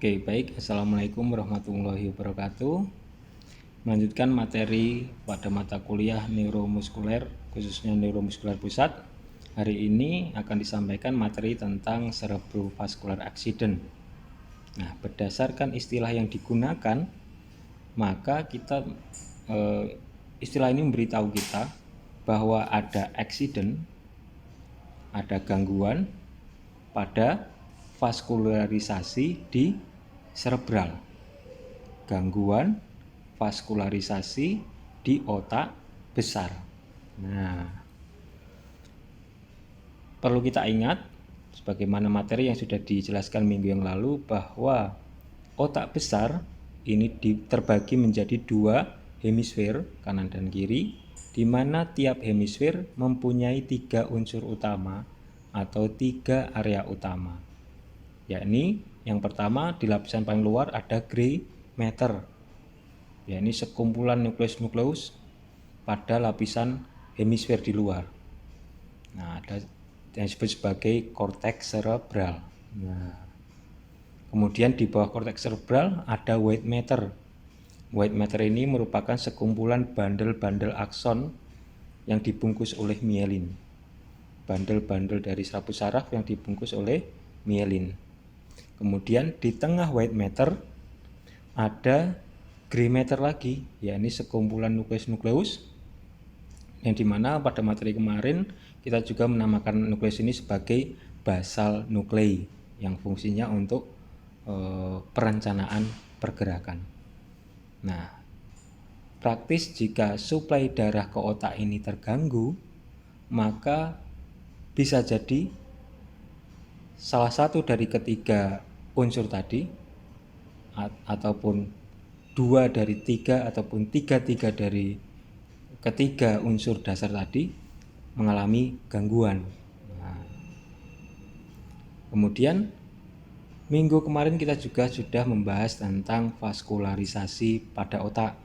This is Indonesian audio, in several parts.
Oke, baik. Assalamualaikum warahmatullahi wabarakatuh. Melanjutkan materi pada mata kuliah neuromuskuler, khususnya neuromuskuler pusat. Hari ini akan disampaikan materi tentang cerebrovascular accident. Nah, berdasarkan istilah yang digunakan, maka istilah ini memberitahu kita bahwa ada accident, ada gangguan pada vaskularisasi di cerebral. Gangguan vaskularisasi di otak besar. Nah, perlu kita ingat sebagaimana materi yang sudah dijelaskan minggu yang lalu bahwa otak besar ini terbagi menjadi dua hemisfer, kanan dan kiri, di mana tiap hemisfer mempunyai 3 unsur utama atau 3 area utama. Yakni yang pertama di lapisan paling luar ada gray matter, yakni sekumpulan nukleus-nukleus pada lapisan hemisfer di luar. Nah, ada yang disebut sebagai korteks cerebral. Nah, kemudian di bawah korteks cerebral ada white matter. White matter ini merupakan sekumpulan bandel-bandel akson yang dibungkus oleh mielin. Bandel-bandel dari serabut saraf yang dibungkus oleh mielin. Kemudian di tengah white matter ada gray matter lagi, yakni sekumpulan nukleus-nukleus yang dimana pada materi kemarin kita juga menamakan nukleus ini sebagai basal nuklei yang fungsinya untuk perencanaan pergerakan. Nah, praktis jika suplai darah ke otak ini terganggu, maka bisa jadi salah satu dari ketiga unsur tadi ataupun 2 dari 3 ataupun 3 dari ketiga unsur dasar tadi mengalami gangguan. Nah, kemudian minggu kemarin kita juga sudah membahas tentang vaskularisasi pada otak.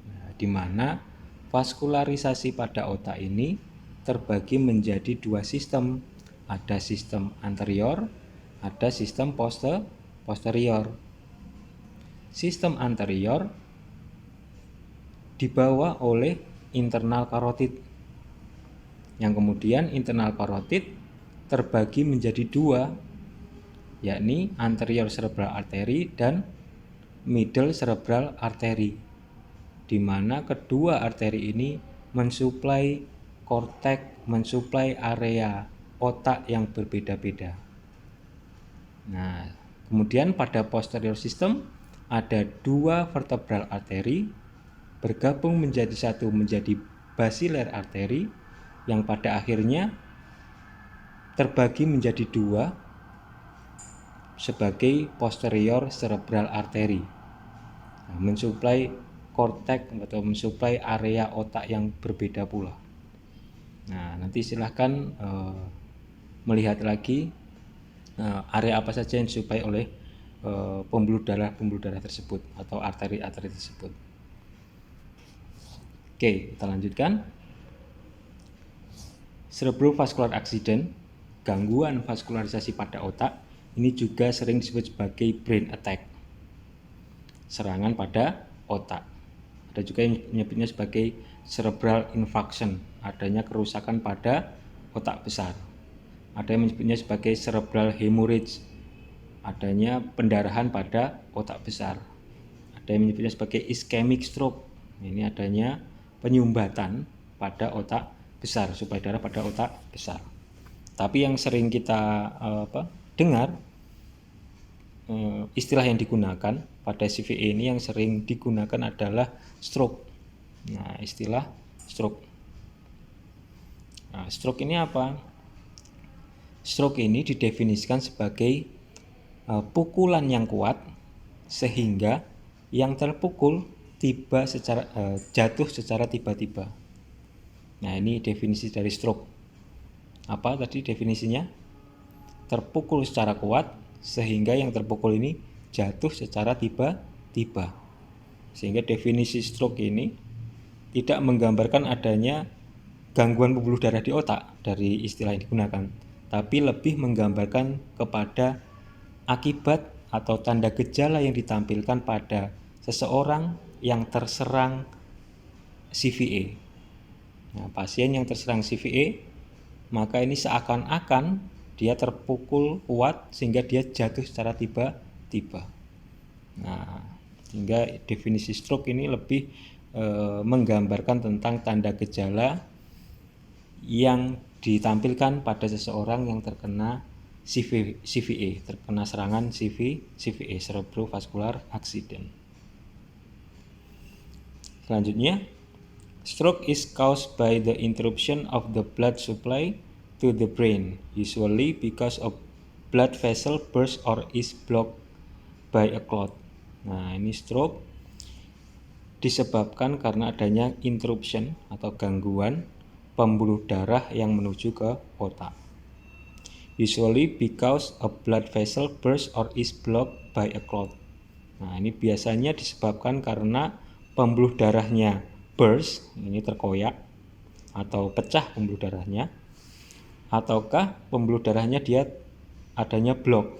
Nah, di mana vaskularisasi pada otak ini terbagi menjadi 2 sistem. Ada sistem anterior, ada sistem posterior. Sistem anterior dibawa oleh internal karotid, yang kemudian internal karotid terbagi menjadi 2, yakni anterior cerebral artery dan middle cerebral artery, di mana kedua arteri ini mensuplai korteks, mensuplai area otak yang berbeda-beda. Nah, kemudian pada posterior system ada 2 vertebral arteri bergabung menjadi satu menjadi basilar arteri yang pada akhirnya terbagi menjadi 2 sebagai posterior cerebral arteri. Nah, mensuplai korteks atau mensuplai area otak yang berbeda pula. Nah, nanti silahkan melihat lagi area apa saja yang disuplai oleh pembuluh darah tersebut atau arteri-arteri tersebut. Oke, kita lanjutkan. Cerebrovascular accident, gangguan vaskularisasi pada otak, ini juga sering disebut sebagai brain attack, serangan pada otak. Ada juga yang menyebutnya sebagai cerebral infarction, adanya kerusakan pada otak besar. Ada yang menyebutnya sebagai cerebral hemorrhage, adanya pendarahan pada otak besar. Ada yang menyebutnya sebagai ischemic stroke, ini adanya penyumbatan pada otak besar, suplai darah pada otak besar. Tapi yang sering kita dengar, istilah yang digunakan pada CVE ini yang sering digunakan adalah stroke. Nah, istilah stroke. Nah, stroke ini apa? Stroke ini didefinisikan sebagai pukulan yang kuat sehingga yang terpukul jatuh secara tiba-tiba. Nah, ini definisi dari stroke. Apa tadi definisinya? Terpukul secara kuat sehingga yang terpukul ini jatuh secara tiba-tiba. Sehingga definisi stroke ini tidak menggambarkan adanya gangguan pembuluh darah di otak dari istilah yang digunakan, tapi lebih menggambarkan kepada akibat atau tanda gejala yang ditampilkan pada seseorang yang terserang CVA. Nah, pasien yang terserang CVA, maka ini seakan-akan dia terpukul kuat sehingga dia jatuh secara tiba-tiba. Nah, sehingga definisi stroke ini lebih menggambarkan tentang tanda gejala yang ditampilkan pada seseorang yang terkena CVA, terkena serangan CVA, cerebrovascular accident. Selanjutnya, stroke is caused by the interruption of the blood supply to the brain, usually because of blood vessel burst or is blocked by a clot. Nah, ini stroke disebabkan karena adanya interruption atau gangguan pembuluh darah yang menuju ke otak. Usually because a blood vessel burst or is blocked by a clot. Nah, ini biasanya disebabkan karena pembuluh darahnya burst, ini terkoyak atau pecah pembuluh darahnya, ataukah pembuluh darahnya dia adanya blok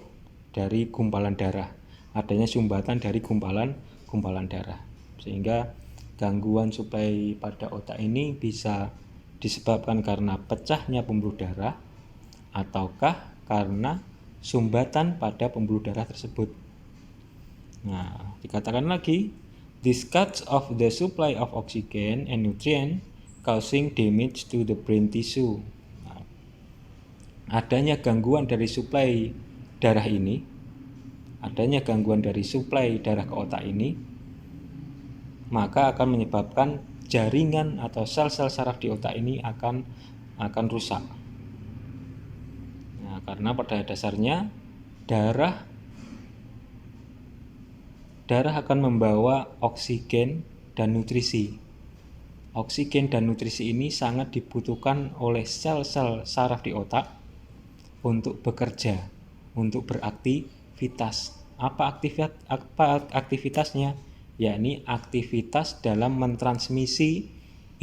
dari gumpalan darah, adanya sumbatan dari gumpalan darah, sehingga gangguan suplai pada otak ini bisa disebabkan karena pecahnya pembuluh darah ataukah karena sumbatan pada pembuluh darah tersebut. Nah, dikatakan lagi, this cuts off the supply of oxygen and nutrient causing damage to the brain tissue. Nah, adanya gangguan dari suplai darah ini, adanya gangguan dari suplai darah ke otak ini, maka akan menyebabkan jaringan atau sel-sel saraf di otak ini akan rusak. Nah, karena pada dasarnya darah akan membawa oksigen dan nutrisi. Oksigen dan nutrisi ini sangat dibutuhkan oleh sel-sel saraf di otak untuk bekerja, untuk beraktivitas. Apa aktivitasnya? Yakni aktivitas dalam mentransmisi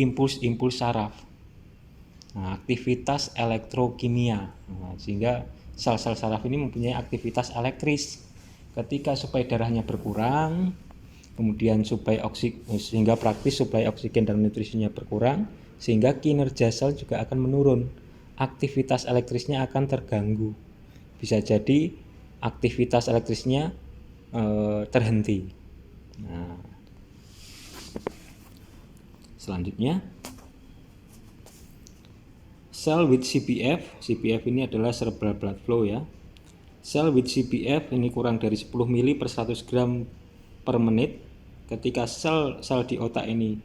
impuls-impuls saraf. Nah, aktivitas elektrokimia. Nah, sehingga sel-sel saraf ini mempunyai aktivitas elektris. Ketika suplai darahnya berkurang, kemudian sehingga praktis suplai oksigen dan nutrisinya berkurang, sehingga kinerja sel juga akan menurun. Aktivitas elektrisnya akan terganggu. Bisa jadi aktivitas elektrisnya terhenti. Nah, selanjutnya, cell with CPF ini adalah cerebral blood flow ya. Cell with CPF ini kurang dari 10 mili per 100 gram per menit. Ketika sel di otak ini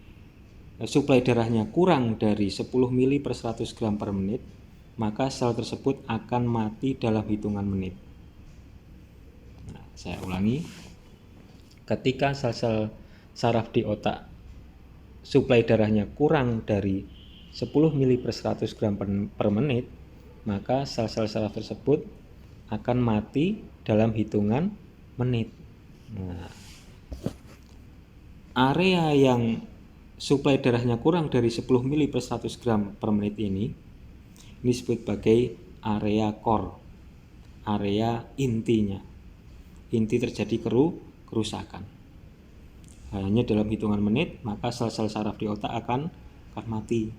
suplai darahnya kurang dari 10 mili per 100 gram per menit, maka sel tersebut akan mati dalam hitungan menit. Nah, saya ulangi. Ketika sel-sel saraf di otak suplai darahnya kurang dari 10 mili per 100 gram per menit, maka sel-sel saraf tersebut akan mati dalam hitungan menit. Nah, area yang suplai darahnya kurang dari 10 mili per 100 gram per menit ini disebut sebagai area core, area intinya. Inti terjadi kerusakan. Hanya dalam hitungan menit, maka sel-sel saraf di otak akan mati.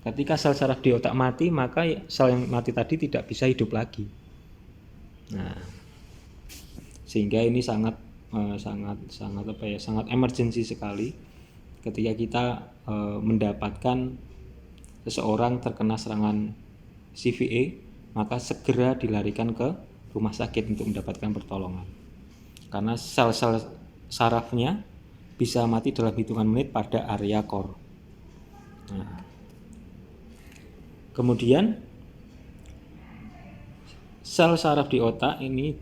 Ketika sel saraf di otak mati, maka sel yang mati tadi tidak bisa hidup lagi. Nah, sehingga ini sangat emergency sekali ketika kita mendapatkan seseorang terkena serangan CVA, maka segera dilarikan ke rumah sakit untuk mendapatkan pertolongan. Karena sel-sel sarafnya bisa mati dalam hitungan menit pada area core. Nah, kemudian sel saraf di otak ini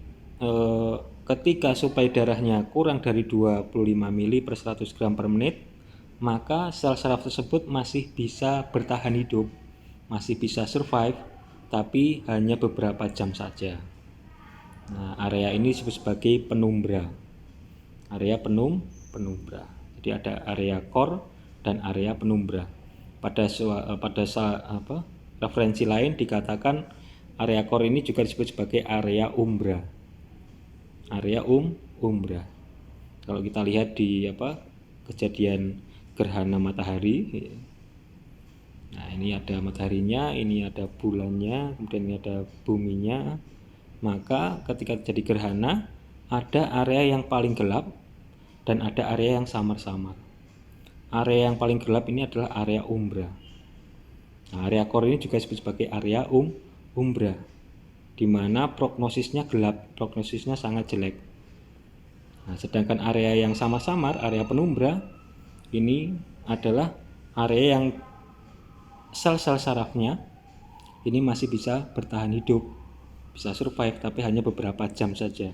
ketika suplai darahnya kurang dari 25 mili per 100 gram per menit, maka sel saraf tersebut masih bisa bertahan hidup, masih bisa survive, tapi hanya beberapa jam saja. Nah, area ini disebut sebagai penumbra. Area penumbra. Jadi ada area core dan area penumbra. Pada referensi lain dikatakan area core ini juga disebut sebagai area umbra. area umbra. Kalau kita lihat di kejadian gerhana matahari, nah ini ada mataharinya, ini ada bulannya, kemudian ini ada buminya. Maka ketika terjadi gerhana, ada area yang paling gelap dan ada area yang samar-samar. Area yang paling gelap ini adalah area umbra. Nah, area core ini juga disebut sebagai area umbra, di mana prognosisnya gelap, prognosisnya sangat jelek. Nah, sedangkan area yang samar-samar, area penumbra, ini adalah area yang sel-sel sarafnya ini masih bisa bertahan hidup, bisa survive, tapi hanya beberapa jam saja.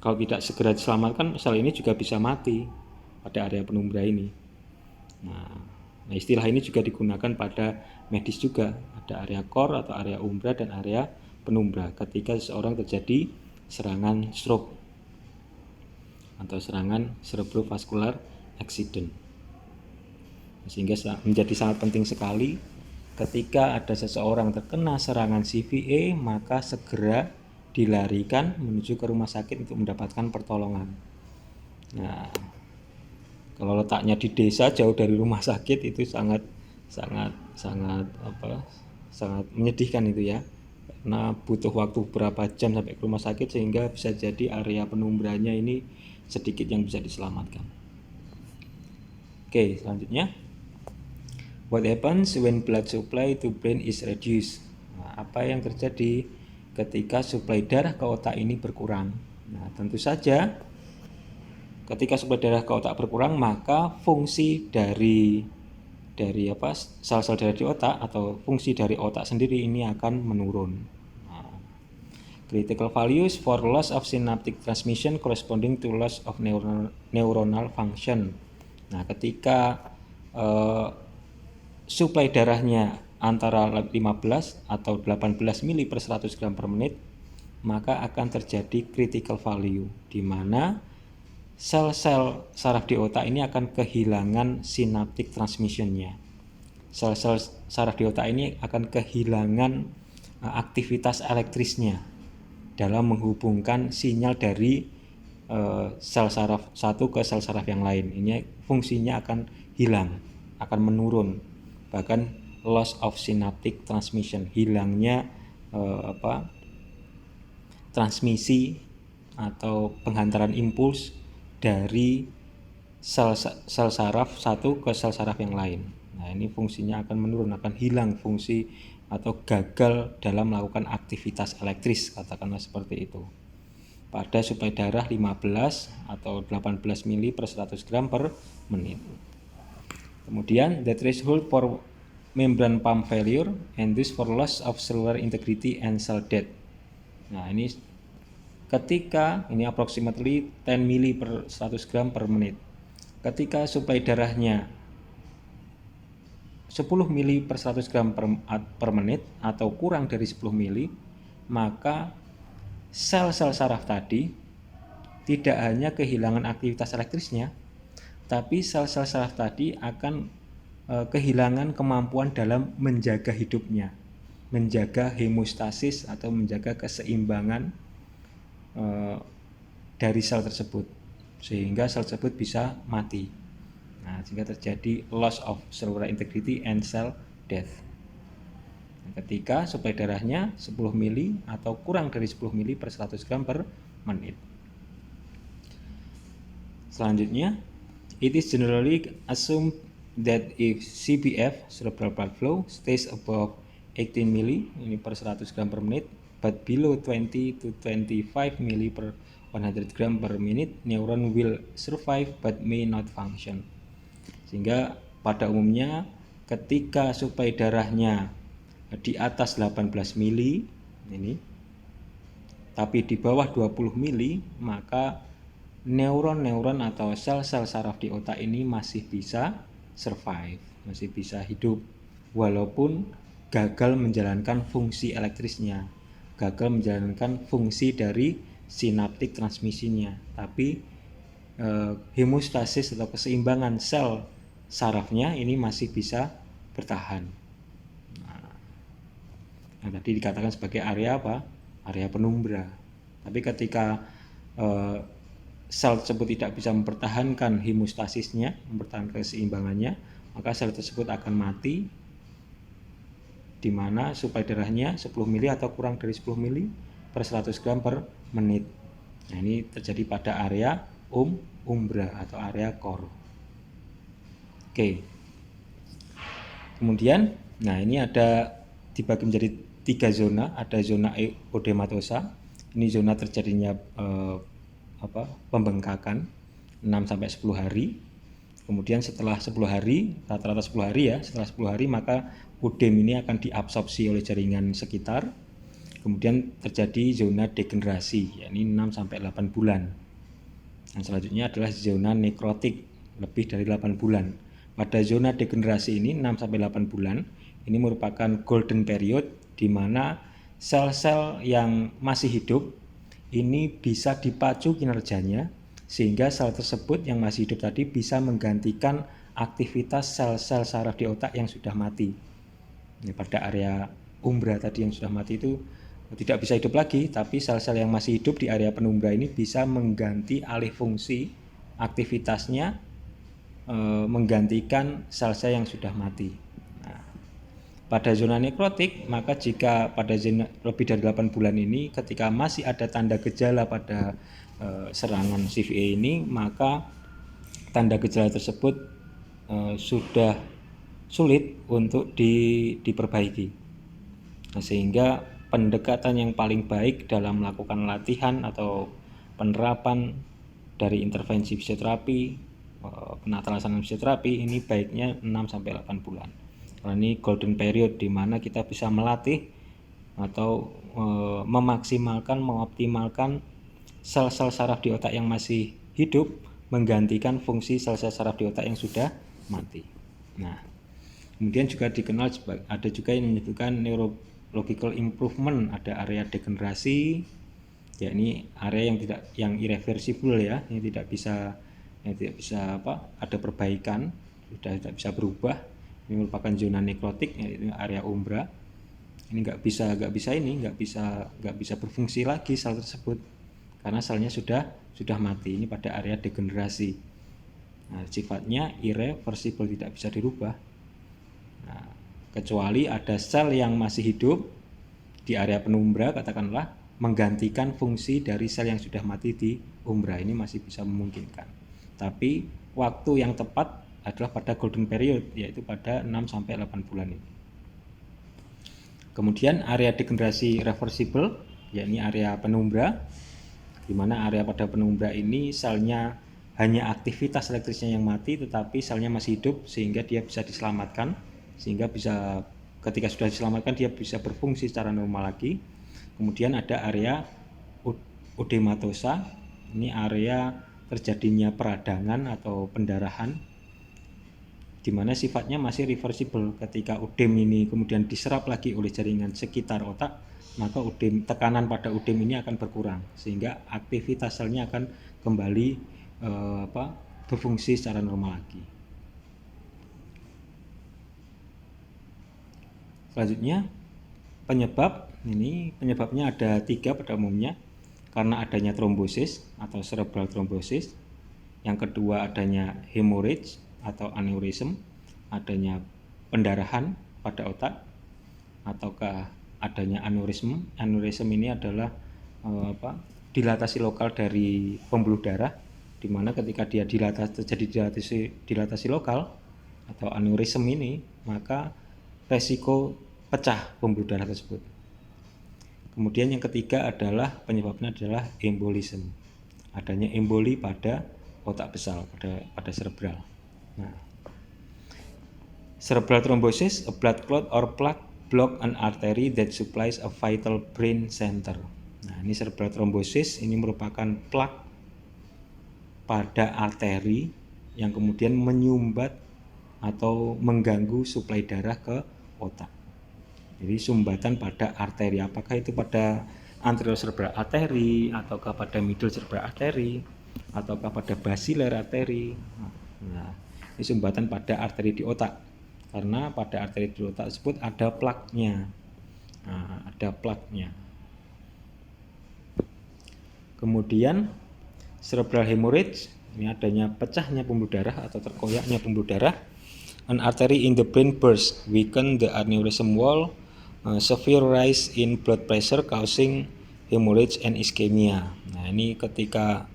Kalau tidak segera diselamatkan, sel ini juga bisa mati pada area penumbra ini. Nah, istilah ini juga digunakan pada medis juga. Ada area core atau area umbra dan area penumbra ketika seseorang terjadi serangan stroke atau serangan cerebrovascular accident. Sehingga menjadi sangat penting sekali ketika ada seseorang terkena serangan CVA, maka segera dilarikan menuju ke rumah sakit untuk mendapatkan pertolongan. Nah, kalau letaknya di desa jauh dari rumah sakit itu sangat menyedihkan itu ya. Karena butuh waktu beberapa jam sampai ke rumah sakit, sehingga bisa jadi area penumbranya ini sedikit yang bisa diselamatkan. Oke, selanjutnya. What happens when blood supply to brain is reduced? Nah, apa yang terjadi ketika suplai darah ke otak ini berkurang? Nah, tentu saja ketika suplai darah ke otak berkurang, maka fungsi dari sel-sel darah di otak atau fungsi dari otak sendiri ini akan menurun. Nah, critical values for loss of synaptic transmission corresponding to loss of neuronal function. Nah, ketika suplai darahnya antara 15 atau 18 mili per 100 gram per menit, maka akan terjadi critical value, di mana sel-sel saraf di otak ini akan kehilangan synaptic transmissionnya. Sel-sel saraf di otak ini akan kehilangan aktivitas elektrisnya dalam menghubungkan sinyal dari sel saraf satu ke sel saraf yang lain. Ini fungsinya akan hilang, akan menurun. Bahkan loss of synaptic transmission, hilangnya transmisi atau penghantaran impuls dari sel saraf satu ke sel saraf yang lain. Nah, ini fungsinya akan menurun, akan hilang fungsi atau gagal dalam melakukan aktivitas elektris, katakanlah seperti itu. Pada suplai darah 15 atau 18 mili per 100 gram per menit. Kemudian the threshold for membrane pump failure and this for loss of cellular integrity and cell death. Nah, ini ketika ini approximately 10 mili per 100 gram per menit. Ketika suplai darahnya 10 mili per 100 gram per menit atau kurang dari 10 mili, maka sel-sel saraf tadi tidak hanya kehilangan aktivitas elektrisnya, tapi sel-sel saraf tadi akan kehilangan kemampuan dalam menjaga hidupnya, menjaga hemostasis atau menjaga keseimbangan dari sel tersebut, sehingga sel tersebut bisa mati. Nah, sehingga terjadi loss of cellular integrity and cell death. Nah, ketika suplai darahnya 10 mili atau kurang dari 10 mili per 100 gram per menit. Selanjutnya, it is generally assumed that if CBF, cerebral blood flow, stays above 18 mili ini per 100 gram per menit, but below 20 to 25 mili per 100 gram per minute, neuron will survive but may not function. Sehingga pada umumnya ketika suplai darahnya di atas 18 mili ini, tapi di bawah 20 mili, maka neuron-neuron atau sel-sel saraf di otak ini masih bisa survive, masih bisa hidup, walaupun gagal menjalankan fungsi elektrisnya, gagal menjalankan fungsi dari synaptic transmisinya, tapi hemostasis atau keseimbangan sel sarafnya ini masih bisa bertahan. Nah, tadi dikatakan sebagai area apa? Area penumbra. Tapi ketika sel tersebut tidak bisa mempertahankan hemostasisnya, mempertahankan keseimbangannya, maka sel tersebut akan mati, di mana suplai darahnya 10 mili atau kurang dari 10 mili per 100 gram per menit. Nah, ini terjadi pada area umbra atau area core. Oke. Kemudian, nah ini ada dibagi menjadi 3 zona. Ada zona eudematosa. Ini zona terjadinya pembengkakan 6 sampai 10 hari. Kemudian setelah 10 hari, rata-rata 10 hari ya, setelah 10 hari maka udem ini akan diabsorpsi oleh jaringan sekitar. Kemudian terjadi zona degenerasi, yakni 6 sampai 8 bulan. Dan selanjutnya adalah zona nekrotik, lebih dari 8 bulan. Pada zona degenerasi ini 6 sampai 8 bulan, ini merupakan golden period di mana sel-sel yang masih hidup ini bisa dipacu kinerjanya sehingga sel tersebut yang masih hidup tadi bisa menggantikan aktivitas sel-sel saraf di otak yang sudah mati. Ini pada area umbra tadi yang sudah mati itu tidak bisa hidup lagi, tapi sel-sel yang masih hidup di area penumbra ini bisa mengganti alih fungsi aktivitasnya, menggantikan sel-sel yang sudah mati. Nah, pada zona nekrotik, maka jika pada zona lebih dari 8 bulan ini ketika masih ada tanda gejala pada serangan CVA ini, maka tanda gejala tersebut sudah sulit untuk diperbaiki. Nah, sehingga pendekatan yang paling baik dalam melakukan latihan atau penerapan dari intervensi fisioterapi, penata laksanaan fisioterapi ini baiknya 6 sampai 8 bulan. Karena ini golden period di mana kita bisa melatih atau memaksimalkan, mengoptimalkan sel-sel saraf di otak yang masih hidup menggantikan fungsi sel-sel saraf di otak yang sudah mati. Nah, kemudian juga dikenal ada juga yang menyebutkan neurological improvement, ada area degenerasi, yakni area yang irreversible ya, yang tidak bisa ada perbaikan, sudah tidak bisa berubah. Ini merupakan zona nekrotik, yaitu area umbra. Ini nggak bisa berfungsi lagi sel tersebut karena selnya sudah mati. Ini pada area degenerasi. Nah, sifatnya irreversible, tidak bisa dirubah. Nah, kecuali ada sel yang masih hidup di area penumbra, katakanlah menggantikan fungsi dari sel yang sudah mati di umbra, ini masih bisa memungkinkan. Tapi waktu yang tepat adalah pada golden period, yaitu pada 6 sampai 8 bulan ini. Kemudian area degenerasi reversible, yakni area penumbra, di mana area pada penumbra ini selnya hanya aktivitas elektrisnya yang mati, tetapi selnya masih hidup sehingga dia bisa diselamatkan, sehingga bisa ketika sudah diselamatkan dia bisa berfungsi secara normal lagi. Kemudian ada area ödematosa, ini area terjadinya peradangan atau pendarahan, di mana sifatnya masih reversible. Ketika udem ini kemudian diserap lagi oleh jaringan sekitar otak, maka tekanan pada udem ini akan berkurang sehingga aktivitas selnya akan kembali berfungsi secara normal lagi. Selanjutnya penyebabnya ada 3 pada umumnya, karena adanya trombosis atau cerebral thrombosis, yang kedua adanya hemorrhage atau aneurism, adanya pendarahan pada otak, ataukah adanya aneurism. Aneurism ini adalah dilatasi lokal dari pembuluh darah, di mana ketika dia terjadi dilatasi lokal atau aneurism ini, maka resiko pecah pembuluh darah tersebut. Kemudian yang ketiga adalah penyebabnya adalah embolism, adanya emboli pada otak besar, pada cerebral. Nah, cerebral thrombosis, a blood clot or plaque block an artery that supplies a vital brain center. Nah, ini cerebral thrombosis ini merupakan plak pada arteri yang kemudian menyumbat atau mengganggu suplai darah ke otak. Jadi sumbatan pada arteri, apakah itu pada anterior cerebral artery, ataukah pada middle cerebral artery, ataukah pada basilar artery. Nah, ini sumbatan pada arteri di otak, karena pada arteri di otak tersebut ada plaknya. Nah, ada plaknya. Kemudian cerebral hemorrhage, ini adanya pecahnya pembuluh darah atau terkoyaknya pembuluh darah. An artery in the brain burst, weaken the aneurysm wall, severe rise in blood pressure causing hemorrhage and ischemia. Nah, ini ketika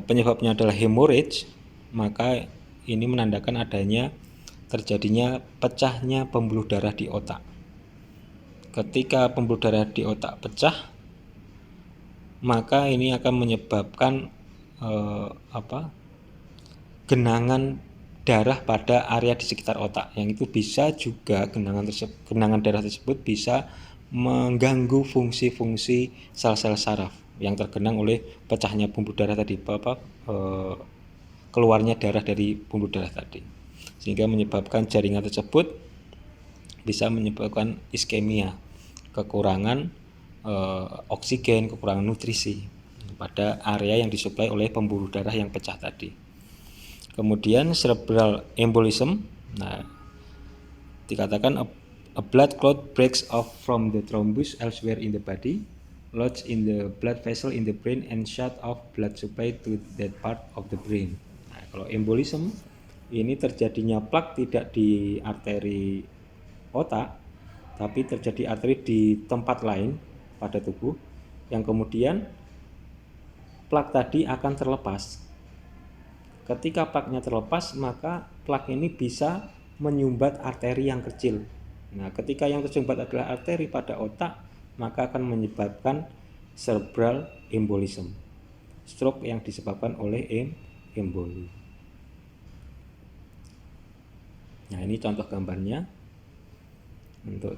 penyebabnya adalah hemorrhage, maka ini menandakan adanya terjadinya pecahnya pembuluh darah di otak. Ketika pembuluh darah di otak pecah, maka ini akan menyebabkan genangan darah pada area di sekitar otak, yang itu bisa juga genangan darah tersebut bisa mengganggu fungsi-fungsi sel-sel saraf yang tergenang oleh pecahnya pembuluh darah tadi, keluarnya darah dari pembuluh darah tadi, sehingga menyebabkan jaringan tersebut bisa menyebabkan iskemia, kekurangan oksigen, kekurangan nutrisi pada area yang disuplai oleh pembuluh darah yang pecah tadi. Kemudian cerebral embolism, nah dikatakan a blood clot breaks off from the thrombus elsewhere in the body, lodge in the blood vessel in the brain and shut off blood supply to that part of the brain. Nah, kalau embolism ini terjadinya plak tidak di arteri otak, tapi terjadi arteri di tempat lain pada tubuh, yang kemudian plak tadi akan terlepas. Ketika plaknya terlepas, maka plak ini bisa menyumbat arteri yang kecil. Nah, ketika yang tersumbat adalah arteri pada otak, maka akan menyebabkan cerebral embolism, stroke yang disebabkan oleh emboli. Nah, ini contoh gambarnya untuk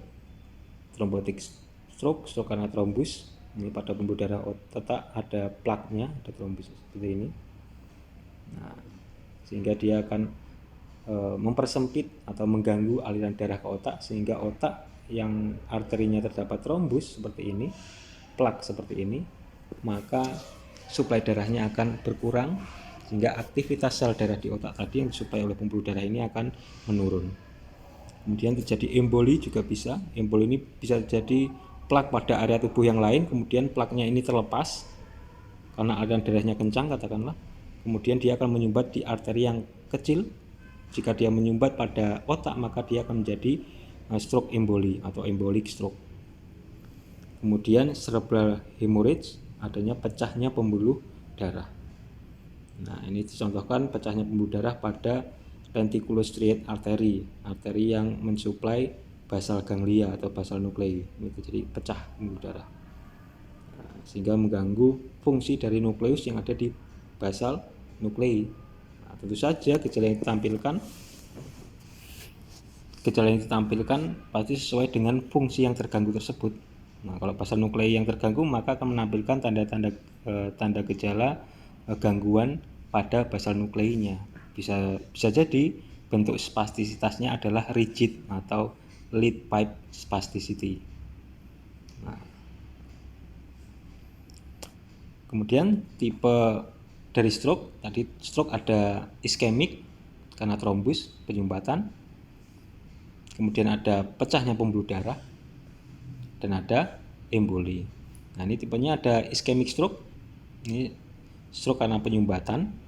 thrombotic stroke karena trombus. Ini pada pembuluh darah otak ada plaknya, ada trombus seperti ini. Nah, sehingga dia akan mempersempit atau mengganggu aliran darah ke otak, sehingga otak yang arterinya terdapat trombus seperti ini, plak seperti ini, maka suplai darahnya akan berkurang, sehingga aktivitas sel darah di otak tadi yang disuplai oleh pembuluh darah ini akan menurun. Kemudian terjadi emboli juga bisa. Emboli ini bisa terjadi plak pada area tubuh yang lain, kemudian plaknya ini terlepas karena aliran darahnya kencang katakanlah. Kemudian dia akan menyumbat di arteri yang kecil. Jika dia menyumbat pada otak, maka dia akan menjadi stroke emboli atau embolic stroke. Kemudian cerebral hemorrhage, adanya pecahnya pembuluh darah. Nah, ini dicontohkan pecahnya pembuluh darah pada lenticular striate artery, arteri yang mensuplai basal ganglia atau basal nuclei. Itu jadi pecah pembuluh darah. Nah, sehingga mengganggu fungsi dari nukleus yang ada di basal nuklei. Nah, tentu saja gejala yang ditampilkan pasti sesuai dengan fungsi yang terganggu tersebut. Nah, kalau basal nuklei yang terganggu, maka akan menampilkan tanda gejala gangguan pada basal nukleinya. Bisa jadi bentuk spastisitasnya adalah rigid atau lead pipe spasticity. Nah, kemudian tipe dari stroke, tadi stroke ada iskemik karena trombus, penyumbatan. Kemudian ada pecahnya pembuluh darah dan ada emboli. Nah, ini tipenya ada iskemik stroke. Ini stroke karena penyumbatan.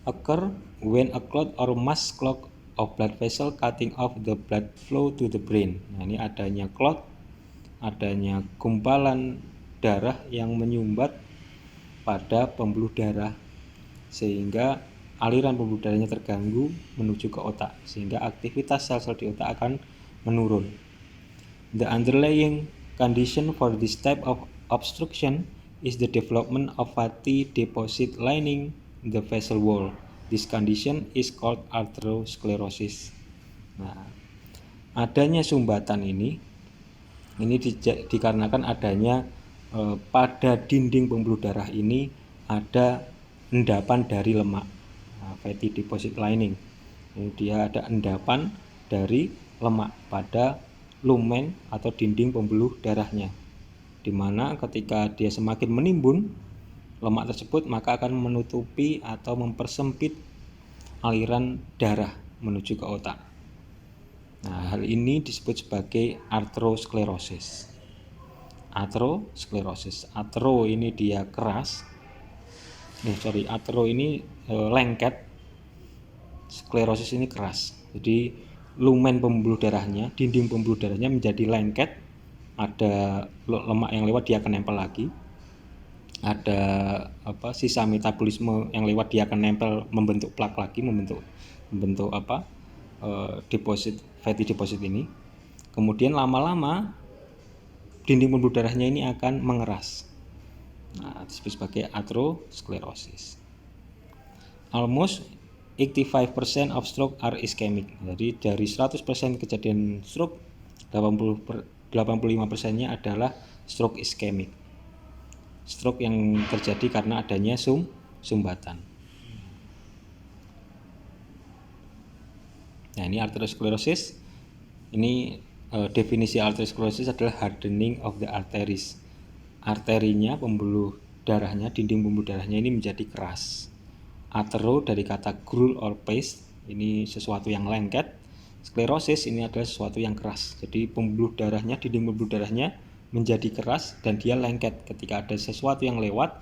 Occur when a clot or mass clog of blood vessel cutting off the blood flow to the brain. Nah, ini adanya clot, adanya gumpalan darah yang menyumbat pada pembuluh darah, sehingga aliran pembuluh darahnya terganggu menuju ke otak, sehingga aktivitas sel-sel di otak akan menurun. The underlying condition for this type of obstruction is the development of fatty deposit lining the vessel wall. This condition is called atherosclerosis. Nah, adanya sumbatan ini dikarenakan adanya pada dinding pembuluh darah ini ada endapan dari lemak, fatty deposit lining. Ini dia ada endapan dari lemak pada lumen atau dinding pembuluh darahnya, di mana ketika dia semakin menimbun lemak tersebut, maka akan menutupi atau mempersempit aliran darah menuju ke otak. Nah, hal ini disebut sebagai atherosclerosis. Athero ini dia keras, atero ini lengket, sklerosis ini keras. Jadi lumen pembuluh darahnya, dinding pembuluh darahnya menjadi lengket, ada lemak yang lewat dia akan nempel lagi, ada sisa metabolisme yang lewat dia akan nempel, membentuk plak lagi, membentuk deposit, fatty deposit ini. Kemudian lama-lama dinding pembuluh darahnya ini akan mengeras. Nah, disebut sebagai atherosclerosis. Almost 85% of stroke are ischemic. Jadi dari 100% kejadian stroke, 85%-nya adalah stroke ischemic. Stroke yang terjadi karena adanya sumbatan. Nah, ini atherosclerosis. Ini definisi atherosclerosis adalah hardening of the arteries. Arterinya, pembuluh darahnya, dinding pembuluh darahnya ini menjadi keras. Athero dari kata gruel or paste, ini sesuatu yang lengket. Sklerosis ini adalah sesuatu yang keras. Jadi pembuluh darahnya, dinding pembuluh darahnya menjadi keras dan dia lengket. Ketika ada sesuatu yang lewat,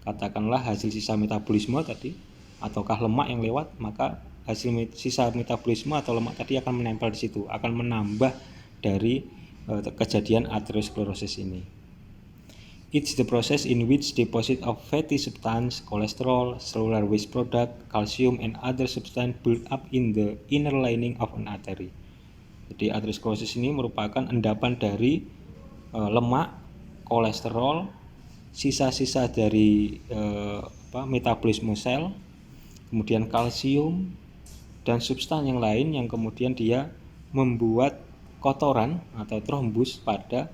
katakanlah hasil sisa metabolisme tadi, ataukah lemak yang lewat, maka hasil sisa metabolisme atau lemak tadi akan menempel di situ, akan menambah dari kejadian atherosclerosis ini. It's the process in which deposit of fatty substance, cholesterol, cellular waste product, calcium, and other substance build up in the inner lining of an artery. Jadi atherosclerosis ini merupakan endapan dari lemak, kolesterol, sisa-sisa dari metabolisme sel, kemudian kalsium dan substan yang lain yang kemudian dia membuat kotoran atau trombus pada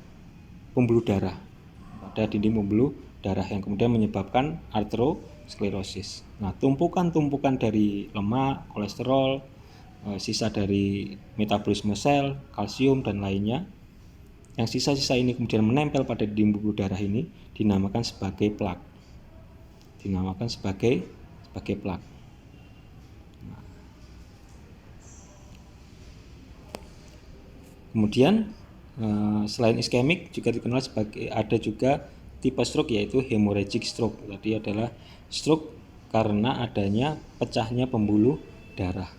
pembuluh darah, pada dinding pembuluh darah yang kemudian menyebabkan atherosclerosis. Nah, tumpukan-tumpukan dari lemak, kolesterol, sisa dari metabolisme sel, kalsium dan lainnya, yang sisa-sisa ini kemudian menempel pada dinding pembuluh darah ini dinamakan sebagai plak. Plak. Kemudian selain iskemik juga dikenal sebagai, ada juga tipe stroke yaitu hemorrhagic stroke. Tadi adalah stroke karena adanya pecahnya pembuluh darah.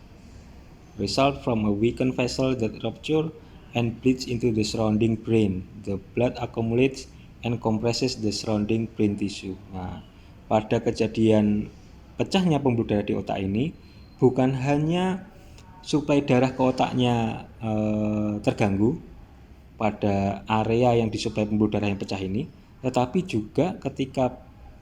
Result from a weakened vessel that rupture and bleeds into the surrounding brain. The blood accumulates and compresses the surrounding brain tissue. Nah, pada kejadian pecahnya pembuluh darah di otak ini, bukan hanya suplai darah ke otaknya terganggu pada area yang disuplai pembuluh darah yang pecah ini, tetapi juga ketika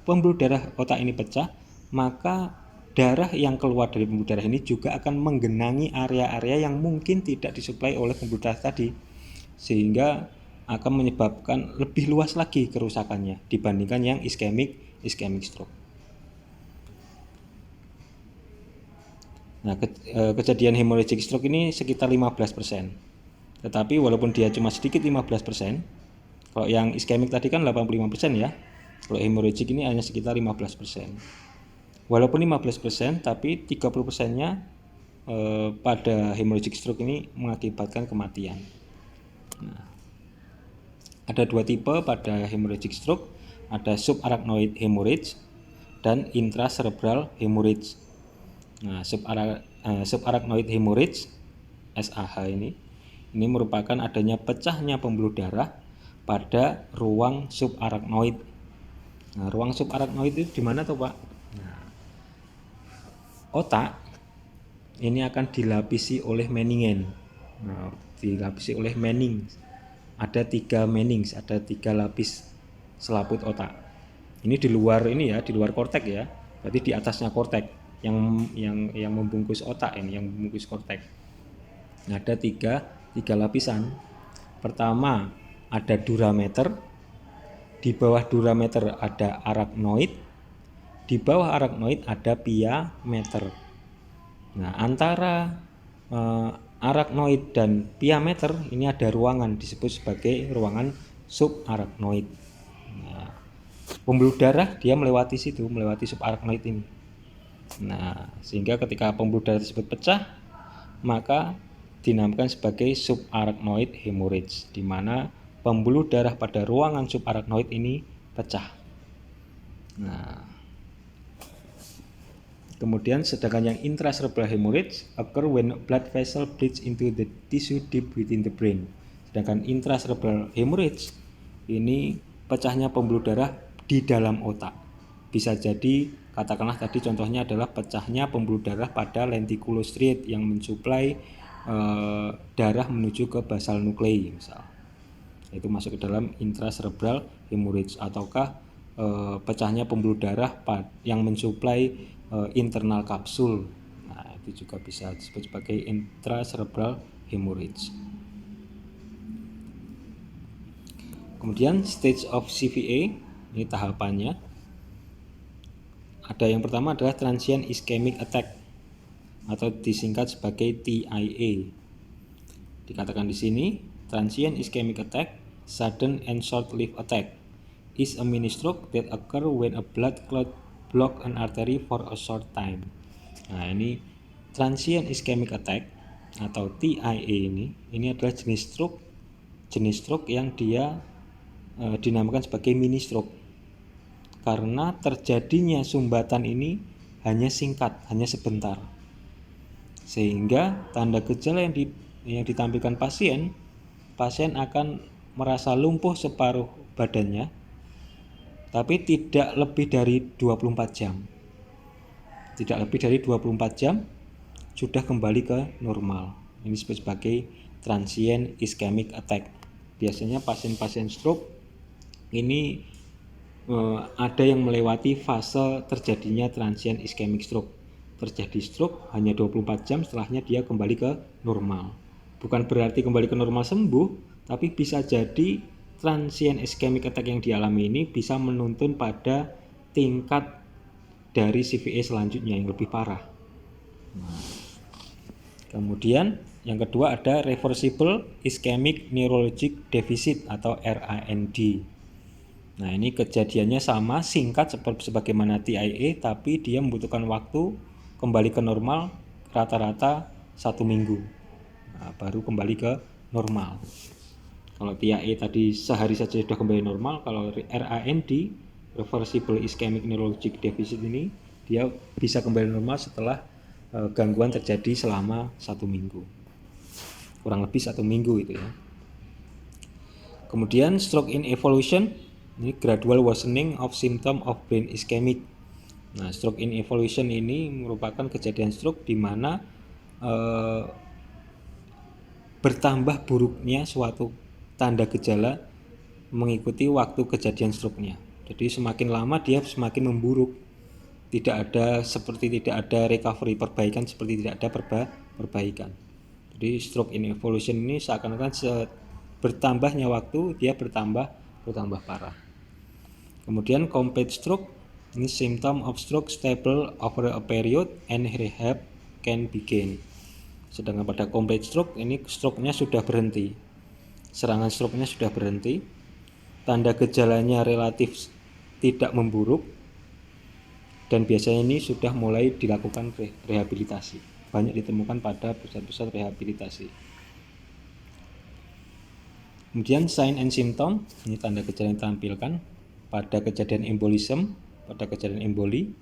pembuluh darah otak ini pecah, maka darah yang keluar dari pembuluh darah ini juga akan menggenangi area-area yang mungkin tidak disuplai oleh pembuluh darah tadi, sehingga akan menyebabkan lebih luas lagi kerusakannya dibandingkan yang iskemik stroke. Nah, kejadian hemorrhagic stroke ini sekitar 15%. Tetapi walaupun dia cuma sedikit 15%, kalau yang iskemik tadi kan 85% ya. Kalau hemorrhagic ini hanya sekitar 15%. Walaupun 15%, tapi 30%-nya pada hemorrhagic stroke ini mengakibatkan kematian. Nah, ada dua tipe pada hemorrhagic stroke, ada subarachnoid hemorrhage dan intracerebral hemorrhage. Nah, subarachnoid hemorrhage SAH ini merupakan adanya pecahnya pembuluh darah pada ruang subarachnoid. Nah, ruang subarachnoid itu di mana tuh, Pak? Nah, otak ini akan dilapisi oleh meningen. Nah, dilapisi oleh mening. Ada 3 menings, ada 3 lapis selaput otak. Ini di luar di luar kortek ya. Berarti di atasnya kortek yang membungkus otak ini, yang membungkus kortek. Nah, ada tiga lapisan. Pertama ada durameter, di bawah durameter ada arachnoid, di bawah arachnoid ada piameter. Nah, antara arachnoid dan piameter ini ada ruangan disebut sebagai ruangan subarachnoid. Nah, pembuluh darah dia melewati subarachnoid ini. Nah, sehingga ketika pembuluh darah tersebut pecah, maka dinamakan sebagai subarachnoid hemorrhage, di mana pembuluh darah pada ruangan subarachnoid ini pecah. Nah, Kemudian sedangkan yang intracerebral hemorrhage occur when blood vessel bleeds into the tissue deep within the brain. Sedangkan intracerebral hemorrhage ini pecahnya pembuluh darah di dalam otak. Bisa jadi katakanlah tadi contohnya adalah pecahnya pembuluh darah pada lenticular striate yang mensuplai darah menuju ke basal nuclei misal. Itu masuk ke dalam intracerebral hemorrhage, ataukah pecahnya pembuluh darah yang mensuplai internal kapsul. Nah, itu juga bisa disebut sebagai intracerebral hemorrhage. Kemudian stage of CVA, ini tahapannya. Ada yang pertama adalah transient ischemic attack atau disingkat sebagai TIA. Dikatakan di sini, transient ischemic attack, sudden and short-lived attack, is a mini stroke that occur when a blood clot block an artery for a short time. Nah, ini transient ischemic attack atau TIA ini adalah jenis stroke yang dia dinamakan sebagai mini stroke karena terjadinya sumbatan ini hanya singkat, hanya sebentar, sehingga tanda gejala yang ditampilkan pasien akan merasa lumpuh separuh badannya, tapi tidak lebih dari 24 jam. Tidak lebih dari 24 jam sudah kembali ke normal. Ini disebut sebagai transient ischemic attack. Biasanya pasien-pasien stroke ini ada yang melewati fase terjadinya transient ischemic stroke. Terjadi stroke hanya 24 jam, setelahnya dia kembali ke normal. Bukan berarti kembali ke normal sembuh, tapi bisa jadi transient ischemic attack yang dialami ini bisa menuntun pada tingkat dari CVA selanjutnya yang lebih parah. Kemudian yang kedua ada reversible ischemic neurologic deficit atau RAND. Nah, ini kejadiannya sama, singkat sebagaimana TIA, tapi dia membutuhkan waktu kembali ke normal rata-rata 1 minggu. Nah, baru kembali ke normal. Kalau TIA tadi sehari saja sudah kembali normal, kalau RAND, reversible ischemic neurologic deficit ini, dia bisa kembali normal setelah gangguan terjadi selama 1 minggu. Kurang lebih 1 minggu itu ya. Kemudian stroke in evolution, ini gradual worsening of symptom of brain ischemic. Nah, stroke in evolution ini merupakan kejadian stroke di mana bertambah buruknya suatu tanda gejala mengikuti waktu kejadian stroke-nya. Jadi semakin lama dia semakin memburuk. Tidak ada recovery, perbaikan seperti tidak ada perbaikan. Jadi stroke in evolution ini seakan-akan bertambahnya waktu dia bertambah parah. Kemudian complete stroke, ini symptom of stroke stable over a period and rehab can begin. Sedangkan pada complete stroke ini stroke-nya sudah berhenti, serangan stroke-nya sudah berhenti, tanda gejalanya relatif tidak memburuk, dan biasanya ini sudah mulai dilakukan rehabilitasi. Banyak ditemukan pada pusat-pusat rehabilitasi. Kemudian sign and symptom, ini tanda gejala yang ditampilkan pada kejadian embolism, pada kejadian emboli,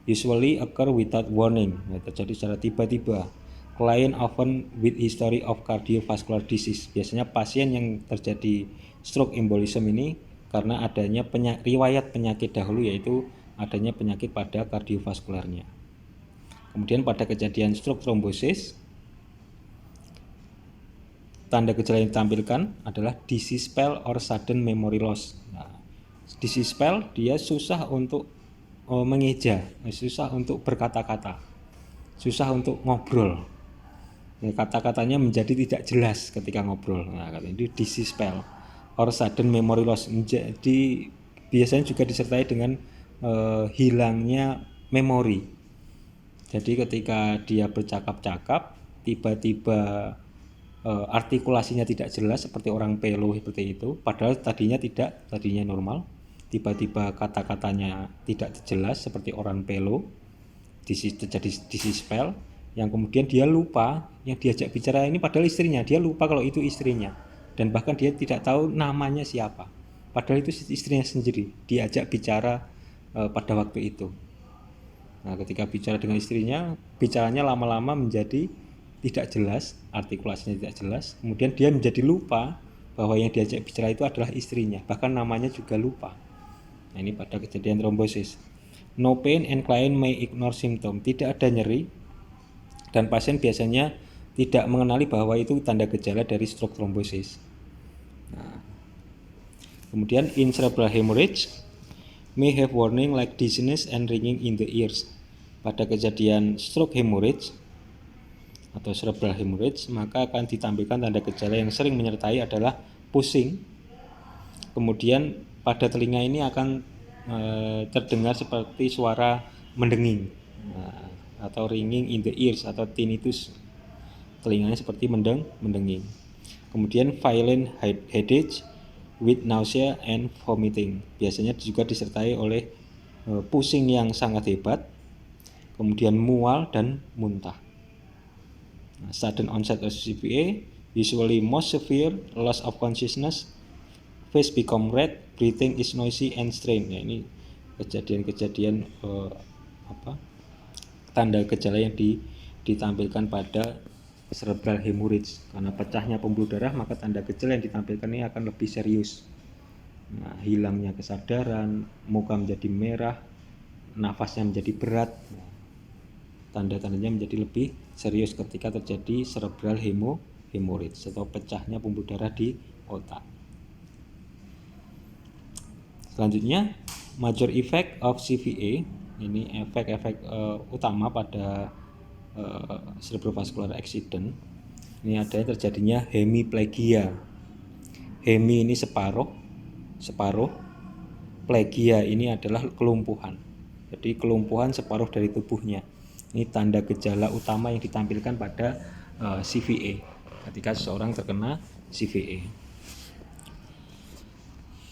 usually occur without warning, terjadi secara tiba-tiba. Client often with history of cardiovascular disease. Biasanya pasien yang terjadi stroke embolism ini karena adanya riwayat penyakit dahulu, yaitu adanya penyakit pada kardiovaskularnya. Kemudian pada kejadian stroke thrombosis, tanda gejala yang ditampilkan adalah disease spell or sudden memory loss. Nah, disease spell dia susah untuk mengeja, susah untuk berkata-kata, susah untuk ngobrol. Ya, kata-katanya menjadi tidak jelas ketika ngobrol. Nah, itu disease spell or sudden memory loss. Jadi biasanya juga disertai dengan hilangnya memori. Jadi ketika dia bercakap-cakap, tiba-tiba artikulasinya tidak jelas seperti orang pelo seperti itu, padahal tadinya normal. Tiba-tiba kata-katanya tidak jelas seperti orang pelo, terjadi disease spell, yang kemudian dia lupa yang diajak bicara ini padahal istrinya, dia lupa kalau itu istrinya, dan bahkan dia tidak tahu namanya siapa, padahal itu istrinya sendiri diajak bicara pada waktu itu. Nah, ketika bicara dengan istrinya, bicaranya lama-lama menjadi tidak jelas, artikulasinya tidak jelas, kemudian dia menjadi lupa bahwa yang diajak bicara itu adalah istrinya, bahkan namanya juga lupa. Nah, ini pada kejadian trombosis. No pain and client may ignore symptom. Tidak ada nyeri dan pasien biasanya tidak mengenali bahwa itu tanda gejala dari stroke trombosis. Nah, kemudian in cerebral hemorrhage may have warning like dizziness and ringing in the ears. Pada kejadian stroke hemorrhage atau cerebral hemorrhage, maka akan ditampilkan tanda gejala yang sering menyertai adalah pusing. Kemudian pada telinga ini akan terdengar seperti suara mendenging, atau ringing in the ears atau tinnitus. Telinganya seperti mendenging. Kemudian violent headache with nausea and vomiting. Biasanya juga disertai oleh pusing yang sangat hebat, kemudian mual dan muntah. Sudden onset of CVA, usually most severe, loss of consciousness, face become red, breathing is noisy and strained. Ya, ini kejadian-kejadian tanda gejala yang ditampilkan pada cerebral hemorrhage. Karena pecahnya pembuluh darah, maka tanda gejala yang ditampilkan ini akan lebih serius. Nah, hilangnya kesadaran, muka menjadi merah, nafasnya menjadi berat. Tanda-tandanya menjadi lebih serius ketika terjadi cerebral hemorrhage atau pecahnya pembuluh darah di otak. Selanjutnya, major effect of CVA. Ini efek-efek utama pada cerebrovascular accident. Ini ada terjadinya hemiplegia. Hemi ini separuh, plegia ini adalah kelumpuhan. Jadi kelumpuhan separuh dari tubuhnya. Ini tanda gejala utama yang ditampilkan pada CVA ketika seseorang terkena CVA.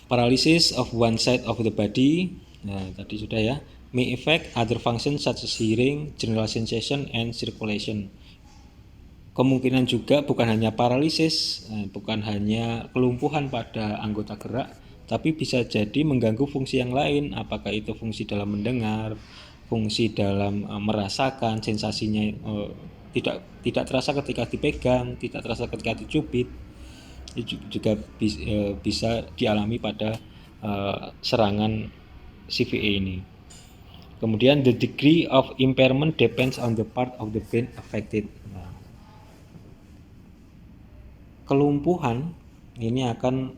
Paralysis of one side of the body. Nah, tadi sudah ya. May affect other functions such as hearing, general sensation, and circulation. Kemungkinan juga bukan hanya paralisis, bukan hanya kelumpuhan pada anggota gerak, tapi bisa jadi mengganggu fungsi yang lain. Apakah itu fungsi dalam mendengar, fungsi dalam merasakan, sensasinya tidak terasa ketika dipegang, tidak terasa ketika dicubit. Itu juga bisa dialami pada serangan CVA ini. Kemudian the degree of impairment depends on the part of the brain affected. Nah, kelumpuhan ini akan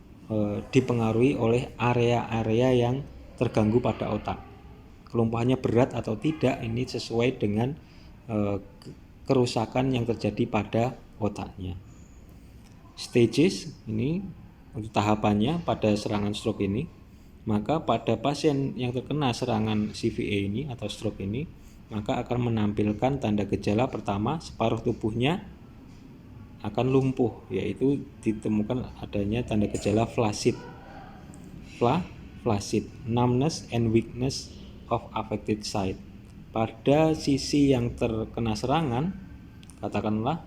dipengaruhi oleh area-area yang terganggu pada otak. Kelumpuhannya berat atau tidak ini sesuai dengan kerusakan yang terjadi pada otaknya. Stages ini untuk tahapannya pada serangan stroke ini. Maka pada pasien yang terkena serangan CVA ini atau stroke ini, maka akan menampilkan tanda gejala pertama, separuh tubuhnya akan lumpuh, yaitu ditemukan adanya tanda gejala flaccid, numbness and weakness of affected side. Pada sisi yang terkena serangan, katakanlah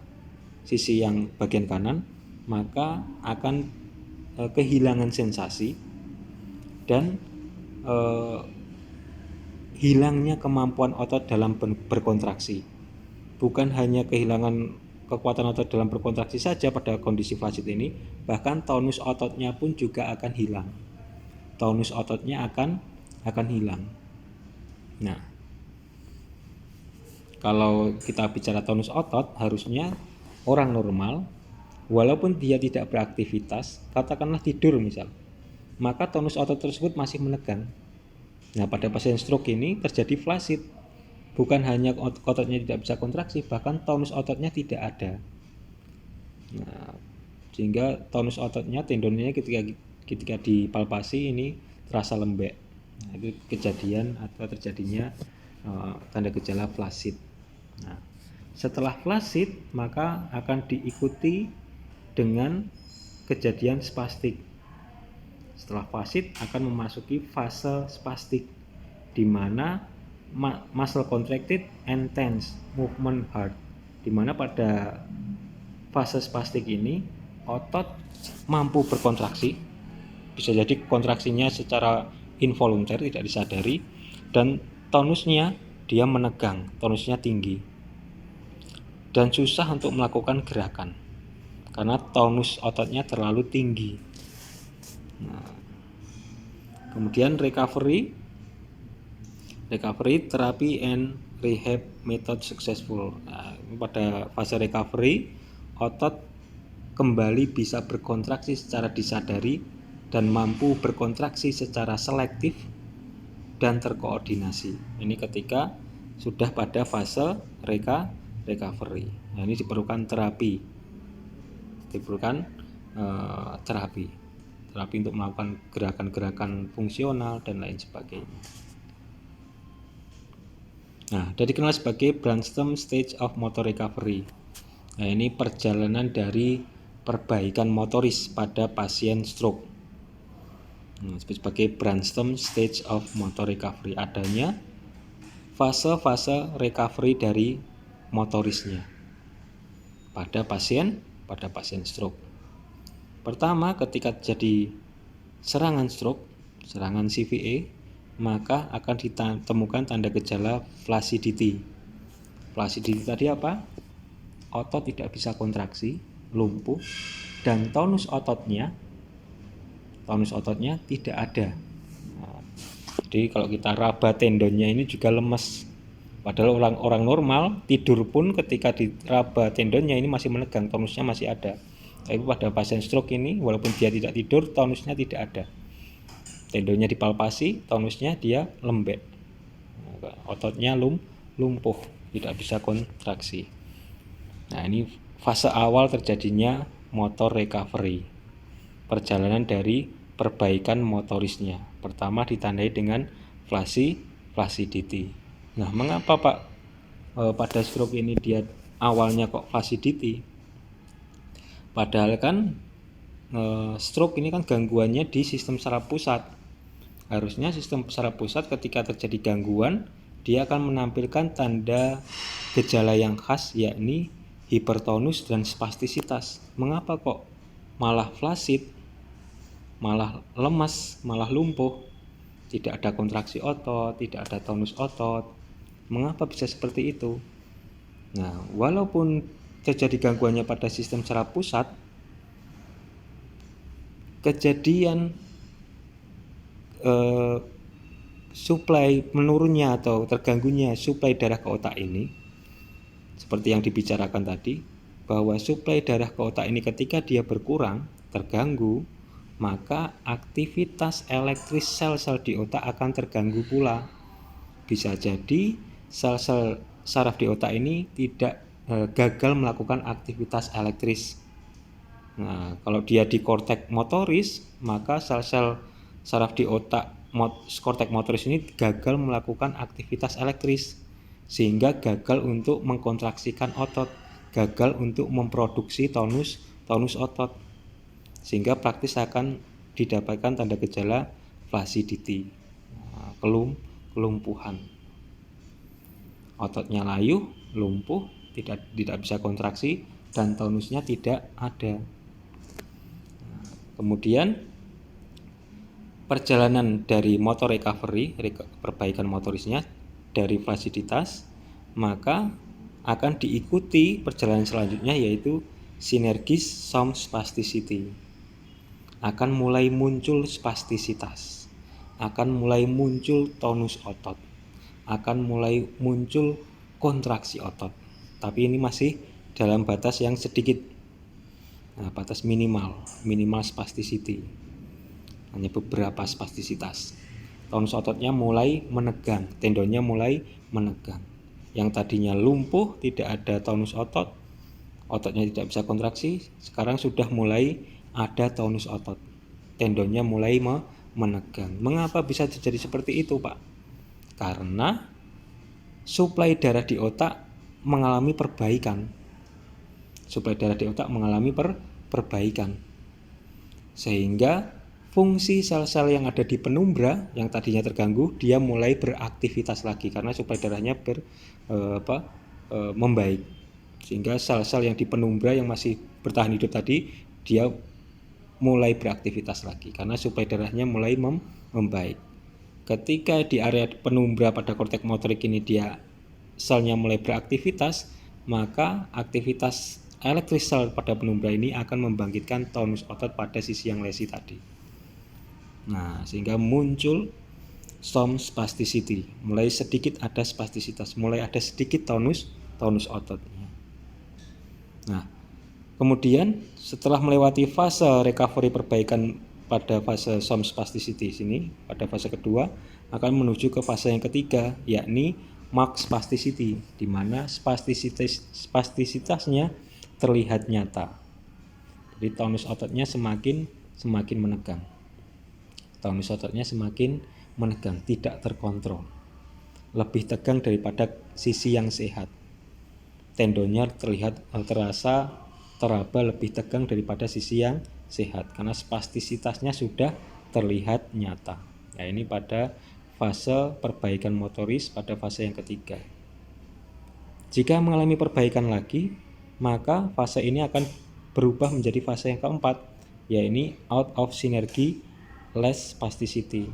sisi yang bagian kanan, maka akan kehilangan sensasi dan hilangnya kemampuan otot dalam berkontraksi. Bukan hanya kehilangan kekuatan otot dalam berkontraksi saja pada kondisi flaccid ini, bahkan tonus ototnya pun juga akan hilang. Tonus ototnya akan hilang. Nah, kalau kita bicara tonus otot, harusnya orang normal, walaupun dia tidak beraktivitas, katakanlah tidur misal, maka tonus otot tersebut masih menegang. Nah, pada pasien stroke ini terjadi flaccid. Bukan hanya ototnya tidak bisa kontraksi, bahkan tonus ototnya tidak ada. Nah, sehingga tonus ototnya, tendonnya ketika dipalpasi ini terasa lembek. Nah, itu kejadian atau terjadinya tanda gejala flaccid. Nah, setelah flaccid maka akan diikuti dengan kejadian spastik. Setelah flaccid akan memasuki fase spastik, di mana muscle contracted and tense, movement hard. Di mana pada fase spastik ini otot mampu berkontraksi, bisa jadi kontraksinya secara involuntar, tidak disadari, dan tonusnya dia menegang, tonusnya tinggi, dan susah untuk melakukan gerakan karena tonus ototnya terlalu tinggi. Nah, kemudian recovery therapy and rehab method successful. Nah, pada fase recovery, otot kembali bisa berkontraksi secara disadari dan mampu berkontraksi secara selektif dan terkoordinasi. Ini ketika sudah pada fase recovery. Nah, ini diperlukan terapi untuk melakukan gerakan-gerakan fungsional dan lain sebagainya. Nah, dia dikenal sebagai brainstem stage of motor recovery. Nah, ini perjalanan dari perbaikan motoris pada pasien stroke. Sebagai brainstem stage of motor recovery, adanya fase-fase recovery dari motorisnya pada pasien stroke. Pertama, ketika terjadi serangan stroke, serangan CVA, maka akan ditemukan tanda gejala flaccidity. Flaccidity tadi apa? Otot tidak bisa kontraksi, lumpuh, dan tonus ototnya tidak ada. Nah, jadi kalau kita raba tendonnya ini juga lemes. Padahal orang normal tidur pun ketika diraba tendonnya ini masih menegang, tonusnya masih ada. Tapi pada pasien stroke ini walaupun dia tidak tidur, tonusnya tidak ada. Tendonnya dipalpasi, tonusnya dia lembek. Ototnya lumpuh, tidak bisa kontraksi. Nah, ini fase awal terjadinya motor recovery. Perjalanan dari perbaikan motorisnya. Pertama ditandai dengan flaccidity. Nah, mengapa Pak pada stroke ini dia awalnya kok flaccidity? Padahal kan stroke ini kan gangguannya di sistem saraf pusat. Harusnya sistem saraf pusat ketika terjadi gangguan, dia akan menampilkan tanda gejala yang khas, yakni hipertonus dan spastisitas. Mengapa kok malah flaccid, malah lemas, malah lumpuh, tidak ada kontraksi otot, tidak ada tonus otot? Mengapa bisa seperti itu? Nah, walaupun terjadi gangguannya pada sistem saraf pusat, kejadian suplai menurunnya atau terganggunya suplai darah ke otak ini, seperti yang dibicarakan tadi, bahwa suplai darah ke otak ini ketika dia berkurang, terganggu, maka aktivitas elektris sel-sel di otak akan terganggu pula. Bisa jadi sel-sel saraf di otak ini tidak gagal melakukan aktivitas elektris. Nah, kalau dia di korteks motoris, maka sel-sel saraf di otak korteks motoris ini gagal melakukan aktivitas elektris, sehingga gagal untuk mengkontraksikan otot, gagal untuk memproduksi tonus otot, sehingga praktis akan didapatkan tanda gejala flaccidity, kelumpuhan. Ototnya layu, lumpuh, tidak bisa kontraksi, dan tonusnya tidak ada. Kemudian perjalanan dari motor recovery, perbaikan motorisnya dari flacciditas, maka akan diikuti perjalanan selanjutnya yaitu sinergis some spasticity. Akan mulai muncul spastisitas, akan mulai muncul tonus otot, akan mulai muncul kontraksi otot. Tapi ini masih dalam batas yang sedikit. Nah, batas minimal spasticity. Hanya beberapa spastisitas. Tonus ototnya mulai menegang, tendonnya mulai menegang. Yang tadinya lumpuh, tidak ada tonus otot, ototnya tidak bisa kontraksi, sekarang sudah mulai ada tonus otot, tendonnya mulai menegang. Mengapa bisa terjadi seperti itu, Pak? Karena suplai darah di otak mengalami perbaikan. Suplai darah di otak mengalami perbaikan. Sehingga fungsi sel-sel yang ada di penumbra yang tadinya terganggu, dia mulai beraktivitas lagi karena suplai darahnya membaik. Sehingga sel-sel yang di penumbra yang masih bertahan hidup tadi, dia mulai beraktivitas lagi karena suplai darahnya mulai membaik. ketika di area penumbra pada korteks motorik ini selnya mulai beraktivitas, maka aktivitas elektrik sel pada penumbra ini akan membangkitkan tonus otot pada sisi yang lesi tadi. Nah, sehingga muncul some spasticity, mulai sedikit ada spastisitas, mulai ada sedikit tonus ototnya. Nah, kemudian setelah melewati fase recovery perbaikan pada fase some spasticity sini, pada fase kedua akan menuju ke fase yang ketiga, yakni marked spasticity, di mana spastisitasnya terlihat nyata. Jadi tonus ototnya semakin menegang. Tonus ototnya semakin menegang, tidak terkontrol. Lebih tegang daripada sisi yang sehat. Tendonnya terasa teraba lebih tegang daripada sisi yang sehat karena spastisitasnya sudah terlihat nyata. Nah, ini pada fase perbaikan motoris pada fase yang ketiga. Jika mengalami perbaikan lagi, maka fase ini akan berubah menjadi fase yang keempat, yaitu out of synergy less spasticity.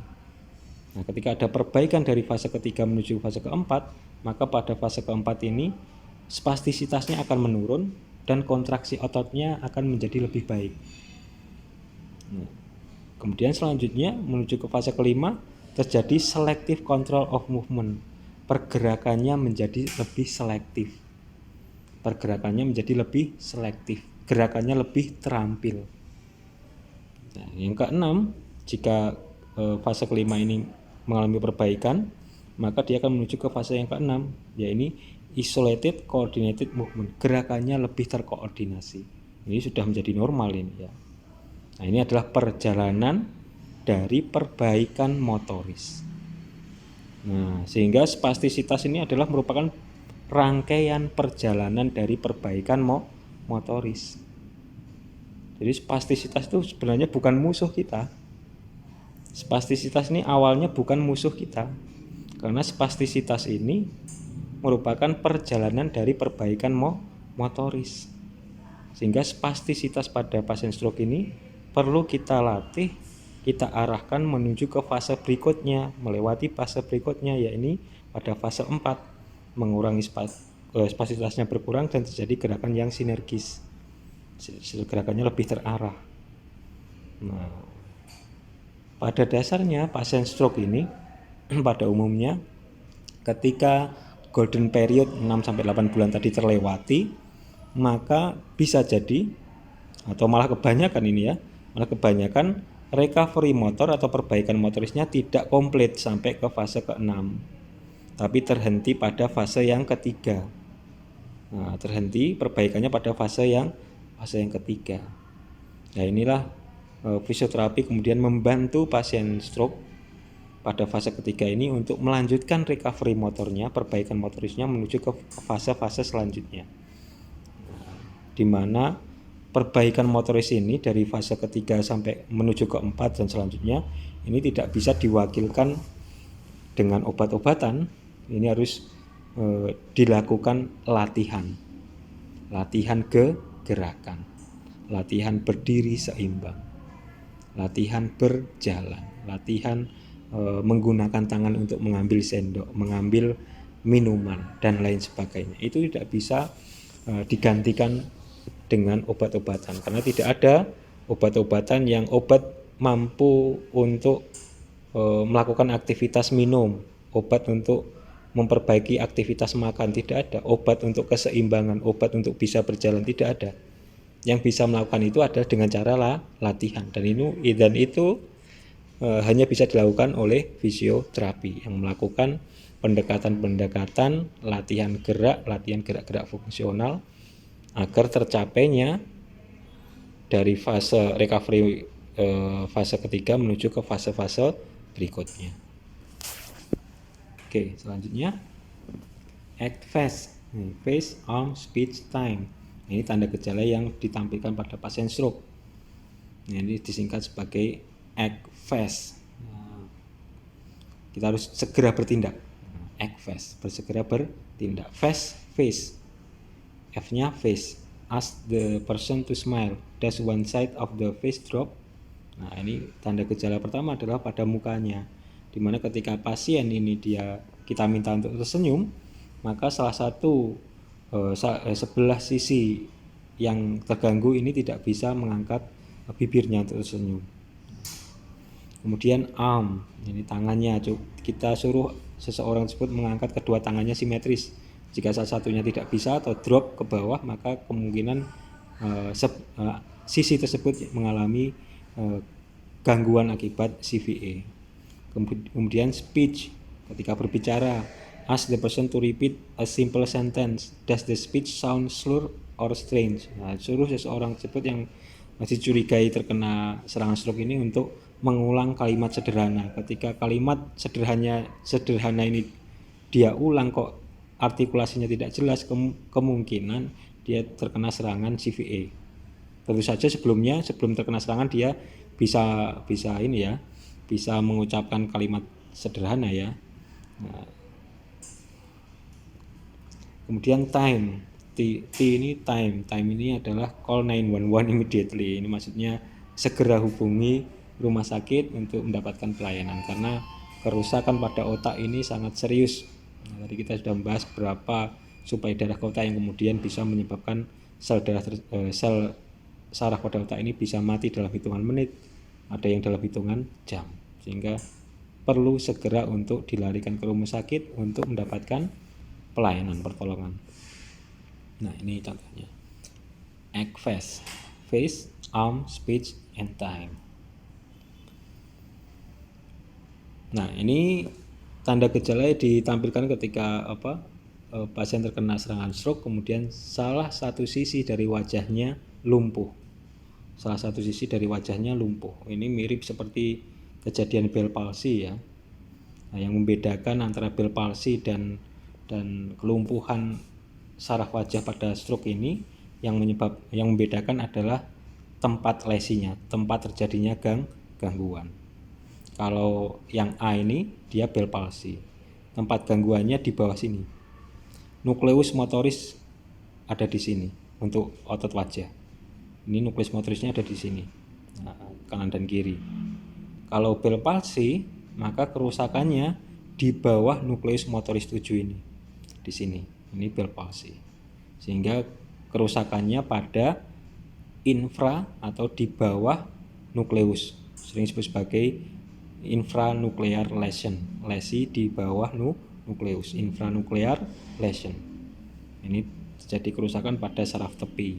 Nah, ketika ada perbaikan dari fase ketiga menuju fase keempat, maka pada fase keempat ini spastisitasnya akan menurun dan kontraksi ototnya akan menjadi lebih baik. Nah, kemudian selanjutnya menuju ke fase kelima, terjadi selective control of movement. Pergerakannya menjadi lebih selektif. Gerakannya lebih terampil. Nah, yang keenam, jika fase kelima ini mengalami perbaikan, maka dia akan menuju ke fase yang keenam, yaitu isolated coordinated movement. Gerakannya lebih terkoordinasi. Ini sudah menjadi normal ini ya. Nah, ini adalah perjalanan dari perbaikan motoris. Nah, sehingga spastisitas ini adalah merupakan rangkaian perjalanan dari perbaikan motoris. Jadi spastisitas itu sebenarnya bukan musuh kita. Spastisitas ini awalnya bukan musuh kita, karena spastisitas ini merupakan perjalanan dari perbaikan motoris. Sehingga spastisitas pada pasien stroke ini perlu kita latih, kita arahkan menuju ke fase berikutnya, melewati fase berikutnya, yaitu pada fase 4, mengurangi spastisitasnya berkurang dan terjadi gerakan yang sinergis, gerakannya lebih terarah. Nah, pada dasarnya pasien stroke ini pada umumnya ketika golden period 6-8 bulan tadi terlewati, maka bisa jadi atau malah kebanyakan recovery motor atau perbaikan motorisnya tidak komplit sampai ke fase ke-6, tapi terhenti pada fase yang ketiga. Nah, terhenti perbaikannya pada fase yang ketiga. Nah, inilah fisioterapi kemudian membantu pasien stroke pada fase ketiga ini untuk melanjutkan recovery motornya, perbaikan motorisnya menuju ke fase-fase selanjutnya, di mana perbaikan motoris ini dari fase ketiga sampai menuju ke 4 dan selanjutnya ini tidak bisa diwakilkan dengan obat-obatan. Ini harus dilakukan latihan gerakan, latihan berdiri seimbang, latihan berjalan, latihan menggunakan tangan untuk mengambil sendok, mengambil minuman dan lain sebagainya. Itu tidak bisa digantikan dengan obat-obatan, karena tidak ada obat-obatan yang mampu untuk melakukan aktivitas minum, obat untuk memperbaiki aktivitas makan, tidak ada. Obat untuk keseimbangan, obat untuk bisa berjalan, tidak ada. Yang bisa melakukan itu adalah dengan cara latihan, dan itu hanya bisa dilakukan oleh fisioterapi yang melakukan pendekatan latihan gerak-gerak fungsional agar tercapainya dari fase recovery fase ketiga menuju ke fase-fase berikutnya. Oke, selanjutnya act fast, face, arm, speech, time. Ini tanda gejala yang ditampilkan pada pasien stroke. Ini disingkat sebagai act fast. Kita harus segera bertindak. Act fast, bersegera bertindak. Fast, face. F-nya face. Ask the person to smile. Does one side of the face drop? Nah, ini tanda gejala pertama adalah pada mukanya, di dimana ketika pasien ini kita minta untuk tersenyum, maka salah satu sebelah sisi yang terganggu ini tidak bisa mengangkat bibirnya untuk tersenyum. Kemudian arm, ini tangannya, kita suruh seseorang tersebut mengangkat kedua tangannya simetris. Jika salah satunya tidak bisa atau drop ke bawah, maka kemungkinan sisi tersebut mengalami gangguan akibat CVA. Kemudian speech, ketika berbicara, ask the person to repeat a simple sentence. Does the speech sound slur or strange? Nah, suruh seseorang tersebut yang masih curigai terkena serangan stroke ini untuk mengulang kalimat sederhana. Ketika kalimat sederhana ini dia ulang kok artikulasinya tidak jelas, kemungkinan dia terkena serangan CVA. Tentu saja sebelum terkena serangan dia bisa ini ya, bisa mengucapkan kalimat sederhana ya. Nah, kemudian time, T ini time ini adalah call 911 immediately. Ini maksudnya segera hubungi rumah sakit untuk mendapatkan pelayanan karena kerusakan pada otak ini sangat serius. Nah, tadi kita sudah membahas berapa suplai darah ke otak yang kemudian bisa menyebabkan sel saraf pada otak ini bisa mati dalam hitungan menit, ada yang dalam hitungan jam, sehingga perlu segera untuk dilarikan ke rumah sakit untuk mendapatkan pelayanan pertolongan. Nah, ini contohnya. Act fast, face, arm, speech, and time. Nah, ini tanda gejala ditampilkan ketika pasien terkena serangan stroke, kemudian salah satu sisi dari wajahnya lumpuh. Ini mirip seperti kejadian Bell palsy ya. Nah, yang membedakan antara Bell palsy dan kelumpuhan saraf wajah pada stroke ini, yang membedakan adalah tempat lesinya, tempat terjadinya gangguan. Kalau yang A ini dia Bell palsy, tempat gangguannya di bawah sini. Nukleus motoris ada di sini untuk otot wajah. Ini nukleus motorisnya ada di sini, kanan dan kiri. Kalau Bell palsy, maka kerusakannya di bawah nukleus motoris 7 ini, di sini. Ini Bell palsy. Sehingga kerusakannya pada infra atau di bawah nukleus, sering disebut sebagai infranuclear lesion, lesi di bawah nukleus, infranuclear lesion. Ini terjadi kerusakan pada saraf tepi.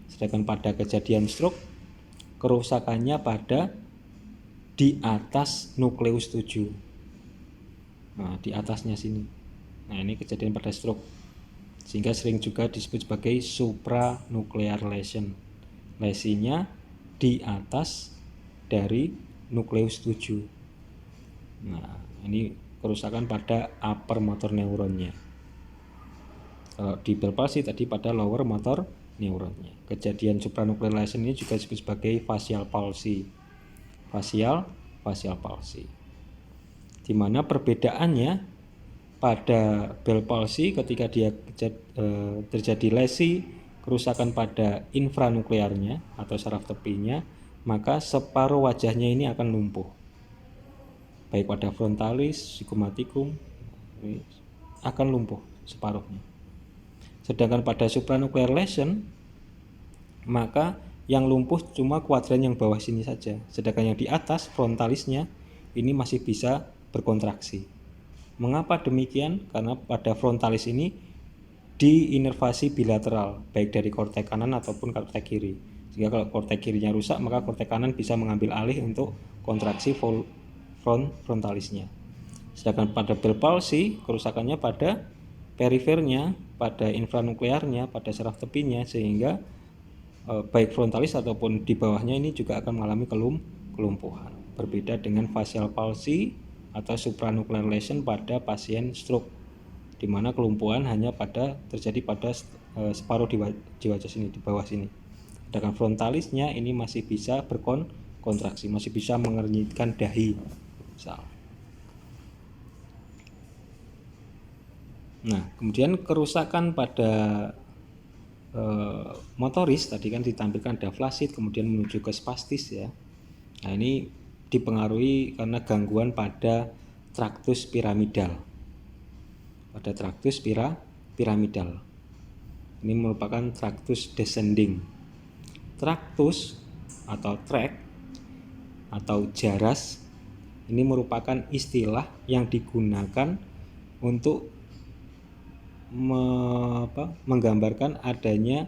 Sedangkan pada kejadian stroke, kerusakannya pada di atas nukleus 7. Nah, di atasnya sini. Nah, ini kejadian pada stroke. Sehingga sering juga disebut sebagai supranuclear lesion. Lesinya di atas dari nukleus 7. Nah, ini kerusakan pada upper motor neuronnya. Kalau di Bell palsy tadi pada lower motor neuronnya. Kejadian supranuclear lesion ini juga disebut sebagai facial palsy. Facial palsy. Di mana perbedaannya pada Bell palsy ketika dia terjadi lesi kerusakan pada infranuklearnya atau saraf tepinya, maka separuh wajahnya ini akan lumpuh, baik pada frontalis, zygomatikum akan lumpuh separuhnya. Sedangkan pada supranuclear lesion, maka yang lumpuh cuma kuadran yang bawah sini saja, sedangkan yang di atas frontalisnya ini masih bisa berkontraksi. Mengapa demikian? Karena pada frontalis ini diinervasi bilateral, baik dari korteks kanan ataupun korteks kiri. Jika kalau korteks kirinya rusak, maka korteks kanan bisa mengambil alih untuk kontraksi frontalisnya. Sedangkan pada Bell palsy, kerusakannya pada perifernya, pada infranuklearnya, pada saraf tepinya, sehingga baik frontalis ataupun di bawahnya ini juga akan mengalami kelumpuhan. Berbeda dengan facial palsy atau supranuclear lesion pada pasien stroke, di mana kelumpuhan hanya terjadi pada separuh di wajah sini, di bawah sini. Sedangkan frontalisnya ini masih bisa berkontraksi, masih bisa mengernyitkan dahi. Nah, kemudian kerusakan pada motoris tadi kan ditampilkan ada flasid, kemudian menuju ke spastis ya. Nah, ini dipengaruhi karena gangguan pada traktus piramidal. Piramidal. Ini merupakan traktus descending. Traktus atau tract atau jaras ini merupakan istilah yang digunakan untuk menggambarkan adanya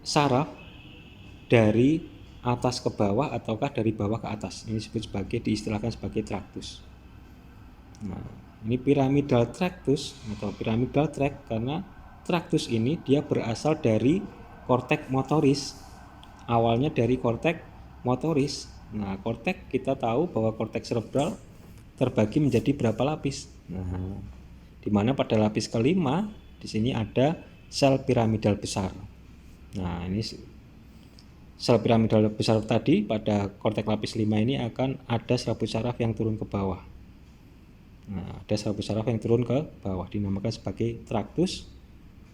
saraf dari atas ke bawah ataukah dari bawah ke atas. Ini diistilahkan sebagai traktus. Nah, ini piramidal traktus atau piramidal tract karena traktus ini dia berasal dari korteks motoris. Awalnya dari korteks motoris. Nah, korteks kita tahu bahwa korteks cerebral terbagi menjadi berapa lapis. Nah, di mana pada lapis kelima di sini ada sel piramidal besar. Nah, ini sel piramidal besar tadi pada korteks lapis 5 ini akan ada serabut saraf yang turun ke bawah. Nah, ada serabut saraf yang turun ke bawah dinamakan sebagai traktus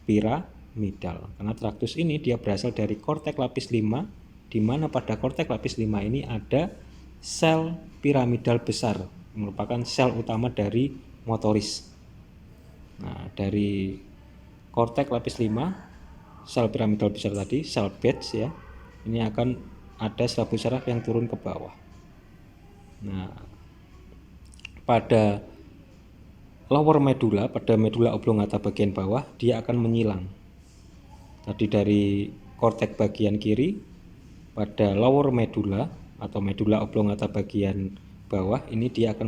piramidal. Karena traktus ini dia berasal dari korteks lapis 5 di mana pada korteks lapis 5 ini ada sel piramidal besar, merupakan sel utama dari motoris. Nah, dari korteks lapis 5, sel piramidal besar tadi, sel Bates ya, ini akan ada serabut saraf yang turun ke bawah. Nah, pada lower medulla, pada medulla oblongata bagian bawah, dia akan menyilang. Tadi dari korteks bagian kiri, pada lower medulla atau medulla oblongata bagian bawah, ini dia akan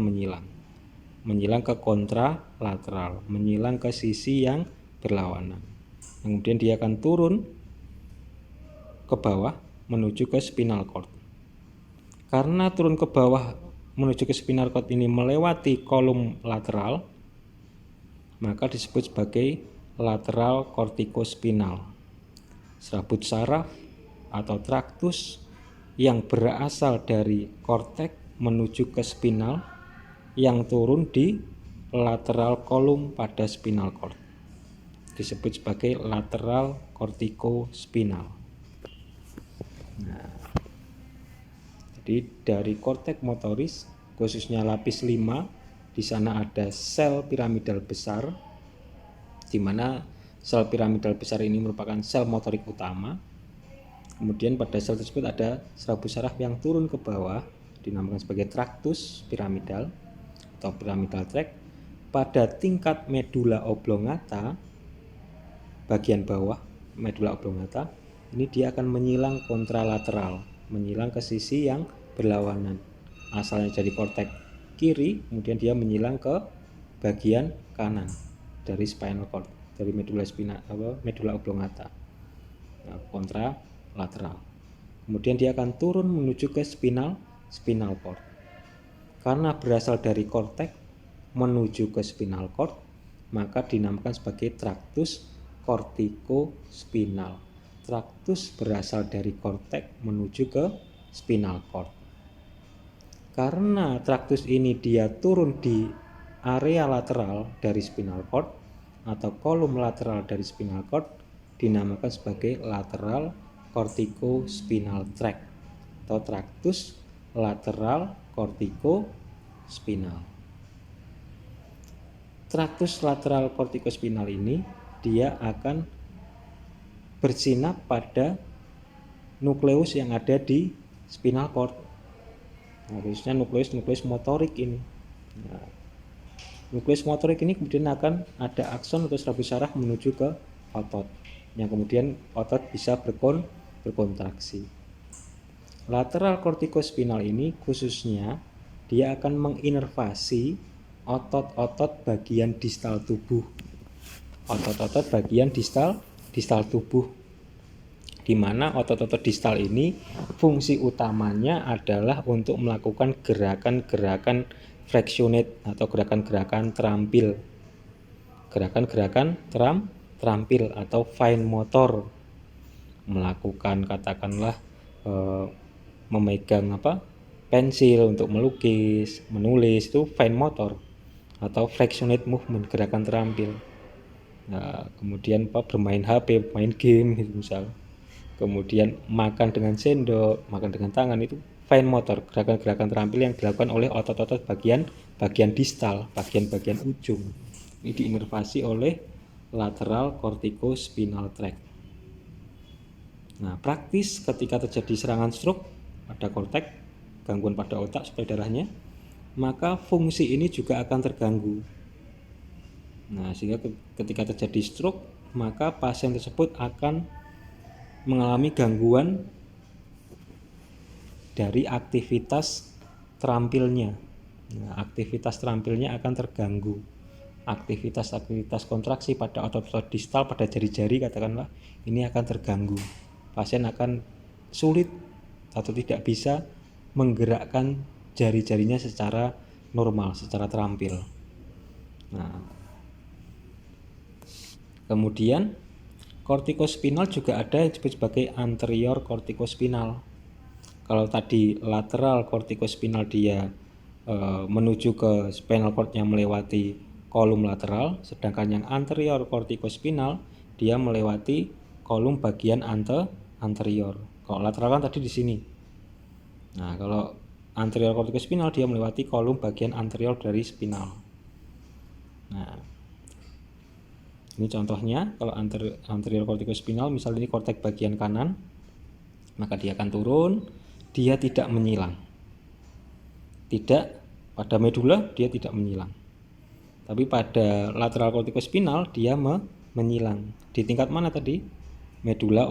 menyilang ke kontralateral, menyilang ke sisi yang berlawanan. Kemudian dia akan turun ke bawah menuju ke spinal cord. Karena turun ke bawah menuju ke spinal cord ini melewati kolum lateral, maka disebut sebagai lateral corticospinal. Serabut saraf atau traktus yang berasal dari korteks menuju ke spinal yang turun di lateral kolum pada spinal cord disebut sebagai lateral corticospinal. Nah, jadi dari korteks motoris khususnya lapis 5 di sana ada sel piramidal besar di mana sel piramidal besar ini merupakan sel motorik utama. Kemudian pada sel tersebut ada serabut saraf yang turun ke bawah dinamakan sebagai traktus piramidal atau piramidal tract. Pada tingkat medulla oblongata bagian bawah medulla oblongata ini dia akan menyilang kontralateral, menyilang ke sisi yang berlawanan. Asalnya dari korteks kiri, kemudian dia menyilang ke bagian kanan dari spinal cord, dari medulla oblongata. Nah, kontralateral. Kemudian dia akan turun menuju ke spinal cord. Karena berasal dari korteks menuju ke spinal cord, maka dinamakan sebagai traktus corticospinal. Traktus berasal dari korteks menuju ke spinal cord. Karena traktus ini dia turun di area lateral dari spinal cord atau kolum lateral dari spinal cord, dinamakan sebagai lateral corticospinal tract atau traktus lateral corticospinal. Traktus lateral corticospinal ini dia akan bersinap pada nukleus yang ada di spinal cord. Nah, khususnya nukleus motorik ini. Nah, nukleus motorik ini kemudian akan ada akson atau serabut saraf menuju ke otot, yang kemudian otot bisa berkontraksi. Lateral corticospinal ini khususnya dia akan menginervasi otot-otot bagian distal tubuh. Otot-otot bagian distal tubuh, di mana otot-otot distal ini fungsi utamanya adalah untuk melakukan gerakan-gerakan fractionate atau gerakan-gerakan terampil. Gerakan-gerakan terampil atau fine motor, melakukan katakanlah memegang pensil untuk melukis, menulis, itu fine motor atau fractionate movement, gerakan terampil. Nah, kemudian bermain HP, main game misal. Kemudian makan dengan sendok, makan dengan tangan, itu fine motor, gerakan-gerakan terampil yang dilakukan oleh otot-otot bagian distal, bagian-bagian ujung. Ini diinervasi oleh lateral corticospinal tract. Nah, praktis ketika terjadi serangan stroke pada korteks, gangguan pada otak suplai darahnya, maka fungsi ini juga akan terganggu. Nah, sehingga ketika terjadi stroke, maka pasien tersebut akan mengalami gangguan dari aktivitas terampilnya. Nah, aktivitas terampilnya akan terganggu. Aktivitas kontraksi pada otot-otot distal, pada jari-jari katakanlah, ini akan terganggu. Pasien akan sulit atau tidak bisa menggerakkan jari-jarinya secara normal, secara terampil. Nah, kemudian kortikospinal juga ada yang disebut sebagai anterior kortikospinal. Kalau tadi lateral kortikospinal dia menuju ke spinal cord yang melewati kolum lateral, sedangkan yang anterior kortikospinal dia melewati kolum bagian anterior. Kalau lateral kan tadi di sini. Nah, kalau anterior kortikospinal dia melewati kolum bagian anterior dari spinal. Nah, ini contohnya kalau anterior kortikospinal, misalnya ini korteks bagian kanan, maka dia akan turun, dia tidak menyilang. Tidak, pada medula dia tidak menyilang. Tapi pada lateral kortikospinal dia menyilang. Di tingkat mana tadi? Medula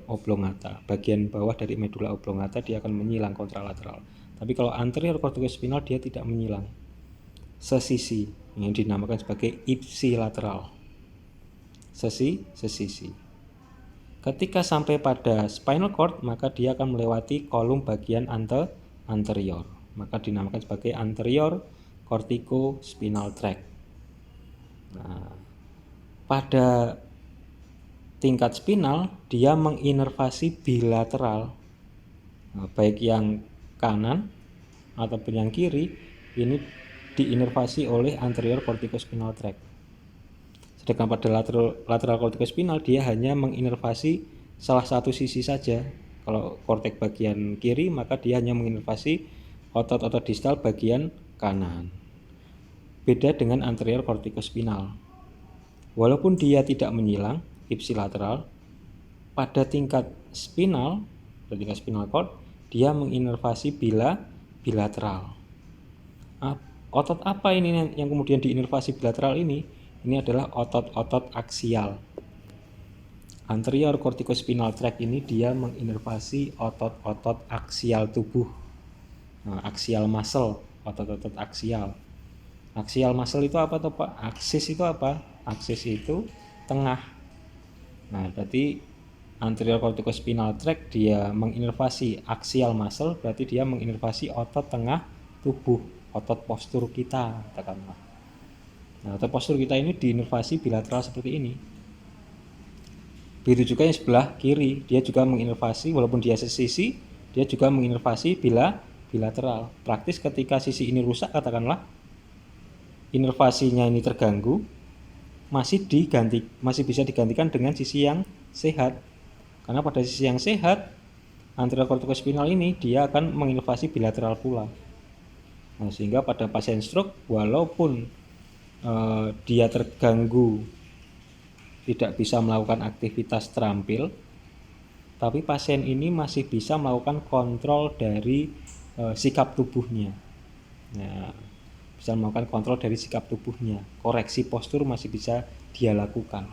oblongata. Bagian bawah dari medula oblongata dia akan menyilang kontralateral. Tapi kalau anterior kortikospinal dia tidak menyilang. Sesisi, yang dinamakan sebagai ipsilateral. Sesisi. Ketika sampai pada spinal cord, maka dia akan melewati kolum bagian anterior. Maka dinamakan sebagai anterior corticospinal tract. Nah, pada tingkat spinal dia menginervasi bilateral. Nah, baik yang kanan ataupun yang kiri ini diinervasi oleh anterior corticospinal tract. Sedangkan pada lateral corticospinal dia hanya menginervasi salah satu sisi saja. Kalau korteks bagian kiri maka dia hanya menginervasi otot-otot distal bagian kanan. Beda dengan anterior corticospinal. Walaupun dia tidak menyilang ipsilateral, pada tingkat spinal cord, dia menginervasi bilateral. Otot apa ini yang kemudian diinervasi bilateral ini? Ini adalah otot-otot aksial. Anterior corticospinal tract ini dia menginervasi otot-otot aksial tubuh. Nah, aksial muscle, otot-otot aksial. Aksial muscle itu apa tuh Pak? Aksis itu apa? Aksis itu tengah. Nah, berarti anterior corticospinal tract dia menginervasi aksial muscle, berarti dia menginervasi otot tengah tubuh, otot postur kita katakanlah. Nah, otot postur kita ini diinervasi bilateral seperti ini. Begitu juga yang sebelah kiri, dia juga menginervasi, walaupun dia sesisi, dia juga menginervasi bilateral. Praktis ketika sisi ini rusak katakanlah, inervasinya ini terganggu, masih bisa digantikan dengan sisi yang sehat. Karena pada sisi yang sehat, anterior corticospinal ini dia akan menginervasi bilateral pula. Nah, sehingga pada pasien stroke walaupun dia terganggu tidak bisa melakukan aktivitas terampil, tapi pasien ini masih bisa melakukan kontrol dari sikap tubuhnya. Nah, bisa melakukan kontrol dari sikap tubuhnya. Koreksi postur masih bisa dia lakukan.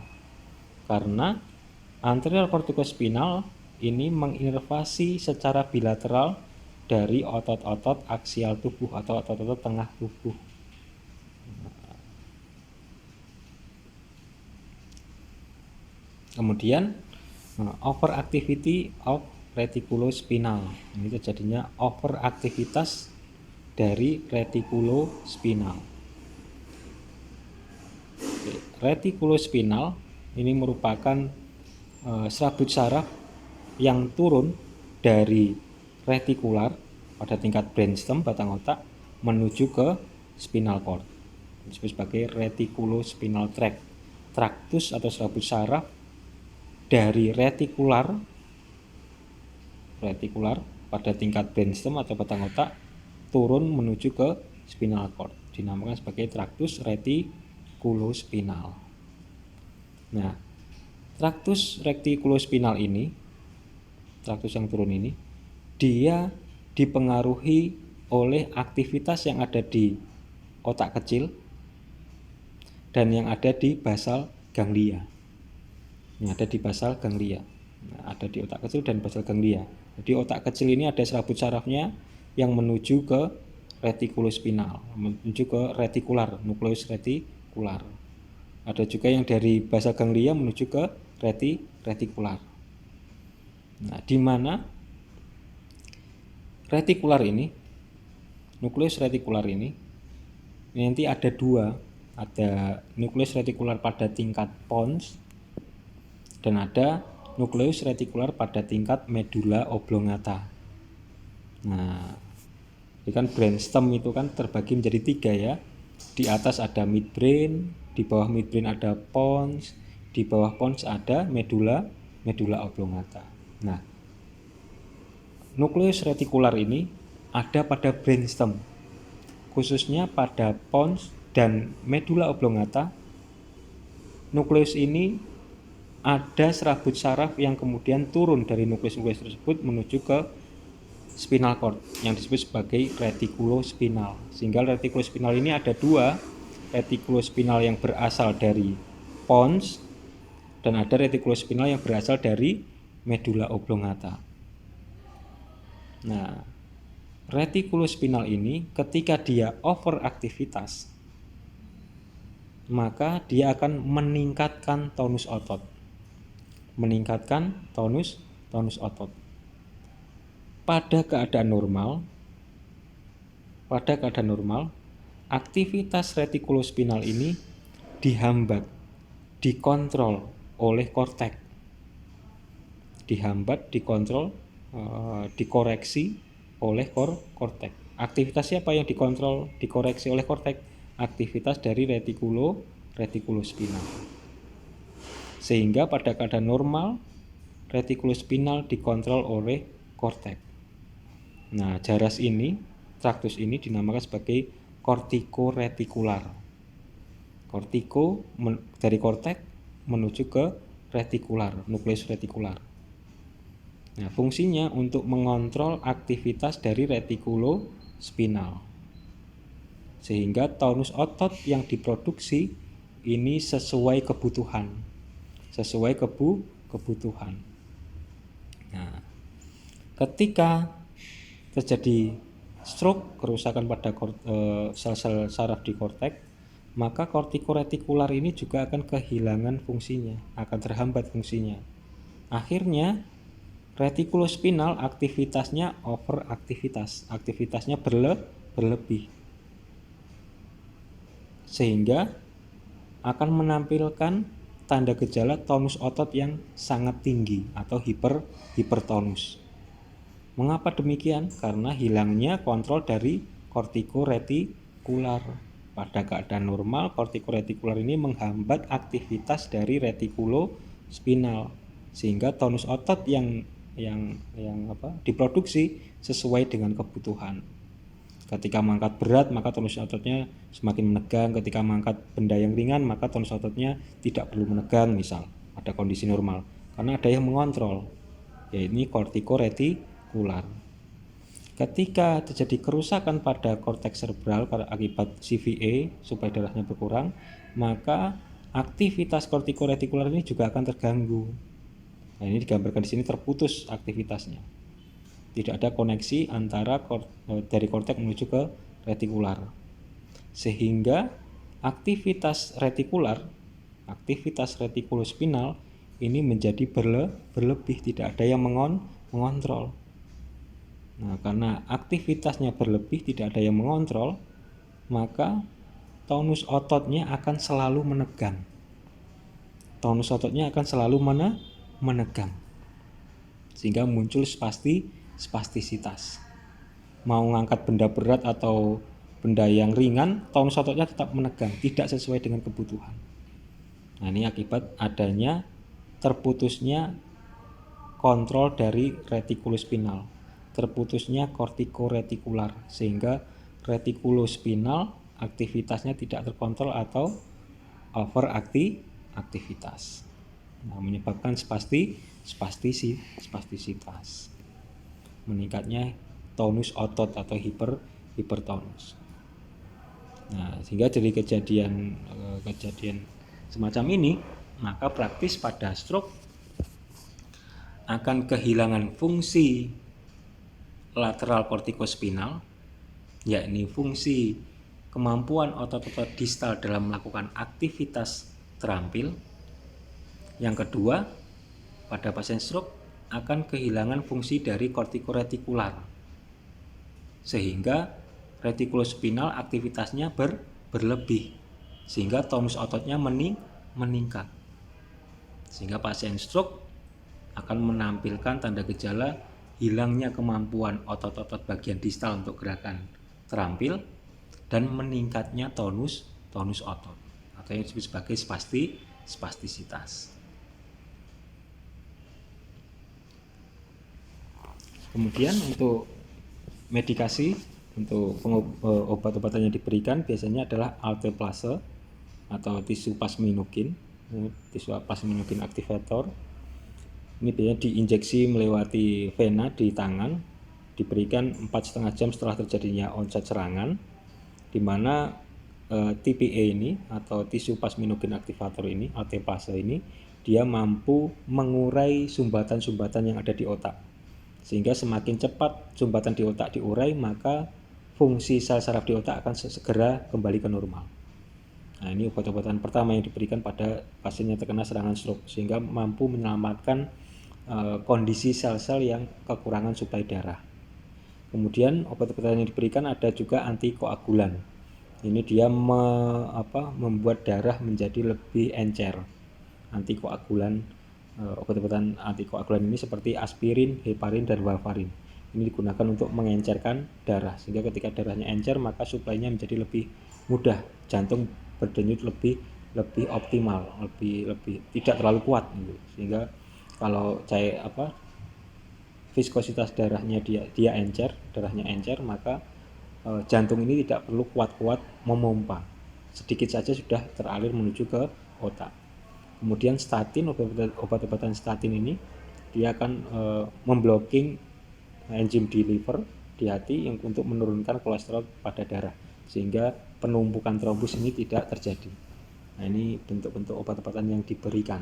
Karena anterior corticospinal ini menginervasi secara bilateral dari otot-otot aksial tubuh atau otot-otot tengah tubuh. Kemudian overactivity of reticulospinal. Ini terjadinya overaktivitas dari reticulospinal. Reticulospinal ini merupakan serabut saraf yang turun dari retikular pada tingkat brainstem batang otak menuju ke spinal cord. Disebut sebagai reticulospinal tract. Traktus atau serabut saraf dari retikular pada tingkat brainstem atau batang otak turun menuju ke spinal cord, dinamakan sebagai traktus retikulospinal. Nah, traktus retikulospinal ini, traktus yang turun ini, dia dipengaruhi oleh aktivitas yang ada di otak kecil dan yang ada di basal ganglia. Yang ada di basal ganglia. Nah, ada di otak kecil dan basal ganglia. Jadi otak kecil ini ada serabut sarafnya yang menuju ke retikulospinal, menuju ke retikular, nukleus retikular. Ada juga yang dari basal ganglia menuju ke retikular. Nah, di mana retikular ini, nukleus retikular ini nanti ada dua, ada nukleus retikular pada tingkat pons dan ada nukleus retikular pada tingkat medula oblongata. Nah, ini kan brainstem itu kan terbagi menjadi 3 ya. Di atas ada midbrain, di bawah midbrain ada pons, di bawah pons ada medula oblongata. Nah, nukleus retikular ini ada pada brainstem, khususnya pada pons dan medula oblongata. Nukleus ini ada serabut saraf yang kemudian turun dari nukleus-nukleus tersebut menuju ke spinal cord yang disebut sebagai retikulospinal. Sehingga retikulospinal ini ada 2, retikulospinal yang berasal dari pons dan ada retikulospinal yang berasal dari medula oblongata. Nah, retikulospinal ini ketika dia overaktivitas, maka dia akan meningkatkan tonus otot. Meningkatkan tonus otot. Pada keadaan normal, aktivitas retikulospinal ini dihambat, dikontrol oleh korteks. Dikoreksi oleh korteks. Aktivitasnya apa yang dikontrol, dikoreksi oleh korteks? Aktivitas dari retikulospinal. Sehingga pada keadaan normal retikulospinal dikontrol oleh korteks. Nah, jaras ini, traktus ini dinamakan sebagai kortikoretikular. Dari korteks menuju ke retikular, nukleus retikular. Nah, fungsinya untuk mengontrol aktivitas dari retikulospinal. Sehingga tonus otot yang diproduksi ini sesuai kebutuhan. Nah, ketika terjadi stroke, kerusakan pada sel-sel saraf di korteks, maka kortikoretikular ini juga akan kehilangan fungsinya, akan terhambat fungsinya. Akhirnya retikulospinal aktivitasnya aktivitasnya berlebih, sehingga akan menampilkan tanda gejala tonus otot yang sangat tinggi atau hipertonus. Mengapa demikian? Karena hilangnya kontrol dari kortikoretikular. Pada keadaan normal, kortikoretikular ini menghambat aktivitas dari retikulospinal, sehingga tonus otot yang diproduksi sesuai dengan kebutuhan. Ketika mengangkat berat, maka tonus ototnya semakin menegang. Ketika mengangkat benda yang ringan, maka tonus ototnya tidak perlu menegang, misal pada kondisi normal, karena ada yang mengontrol, yaitu kortikoretikular. Ketika terjadi kerusakan pada korteks cerebral akibat CVA supaya darahnya berkurang, maka aktivitas kortikoretikular ini juga akan terganggu. Nah, ini digambarkan di sini, terputus aktivitasnya. Tidak ada koneksi antara dari korteks menuju ke retikular, sehingga aktivitas retikulospinal ini menjadi berlebih, tidak ada yang mengontrol. Nah, karena aktivitasnya berlebih, tidak ada yang mengontrol, maka tonus ototnya akan selalu menegang. Sehingga muncul spastisitas. Mau ngangkat benda berat atau benda yang ringan, tonus ototnya tetap menegang, tidak sesuai dengan kebutuhan. Nah, ini akibat adanya terputusnya kontrol dari retikulospinal. terputusnya kortikoretikular, sehingga retikulospinal aktivitasnya tidak terkontrol atau overaktivitas. Nah, menyebabkan spastisitas, meningkatnya tonus otot atau hipertonus. Nah, sehingga dari kejadian semacam ini, maka praktis pada stroke akan kehilangan fungsi lateral kortikospinal, yakni fungsi kemampuan otot-otot distal dalam melakukan aktivitas terampil. Yang kedua, pada pasien stroke akan kehilangan fungsi dari kortikoretikular, sehingga retikulospinal aktivitasnya berlebih, sehingga tonus ototnya meningkat, sehingga pasien stroke akan menampilkan tanda gejala hilangnya kemampuan otot-otot bagian distal untuk gerakan terampil dan meningkatnya tonus otot atau yang disebut sebagai spastisitas. Kemudian untuk medikasi, untuk obat-obatan yang diberikan biasanya adalah alteplase atau tisu plasminogen aktivator. Ini biasanya diinjeksi melewati vena di tangan, diberikan 4,5 jam setelah terjadinya onset serangan, di mana TPA ini atau tisu plasminogen aktivator ini, alteplase ini, dia mampu mengurai sumbatan-sumbatan yang ada di otak, sehingga semakin cepat sumbatan di otak diurai, maka fungsi sel saraf di otak akan segera kembali ke normal. Nah, ini obat-obatan pertama yang diberikan pada pasien yang terkena serangan stroke, sehingga mampu menyelamatkan kondisi sel-sel yang kekurangan suplai darah. Kemudian obat-obatan yang diberikan ada juga antikoagulan. Ini dia membuat darah menjadi lebih encer. Antikoagulan, obat-obatan antikoagulan ini seperti aspirin, heparin, dan warfarin. Ini digunakan untuk mengencerkan darah, sehingga ketika darahnya encer maka suplainya menjadi lebih mudah, jantung berdenyut lebih optimal, lebih tidak terlalu kuat gitu. Sehingga kalau viskositas darahnya dia encer, darahnya encer, maka jantung ini tidak perlu kuat-kuat memompa, sedikit saja sudah teralir menuju ke otak. Kemudian statin, obat-obatan statin ini dia akan memblocking enzim di liver, di hati, yang untuk menurunkan kolesterol pada darah, sehingga penumpukan trombus ini tidak terjadi. Nah, ini bentuk-bentuk obat-obatan yang diberikan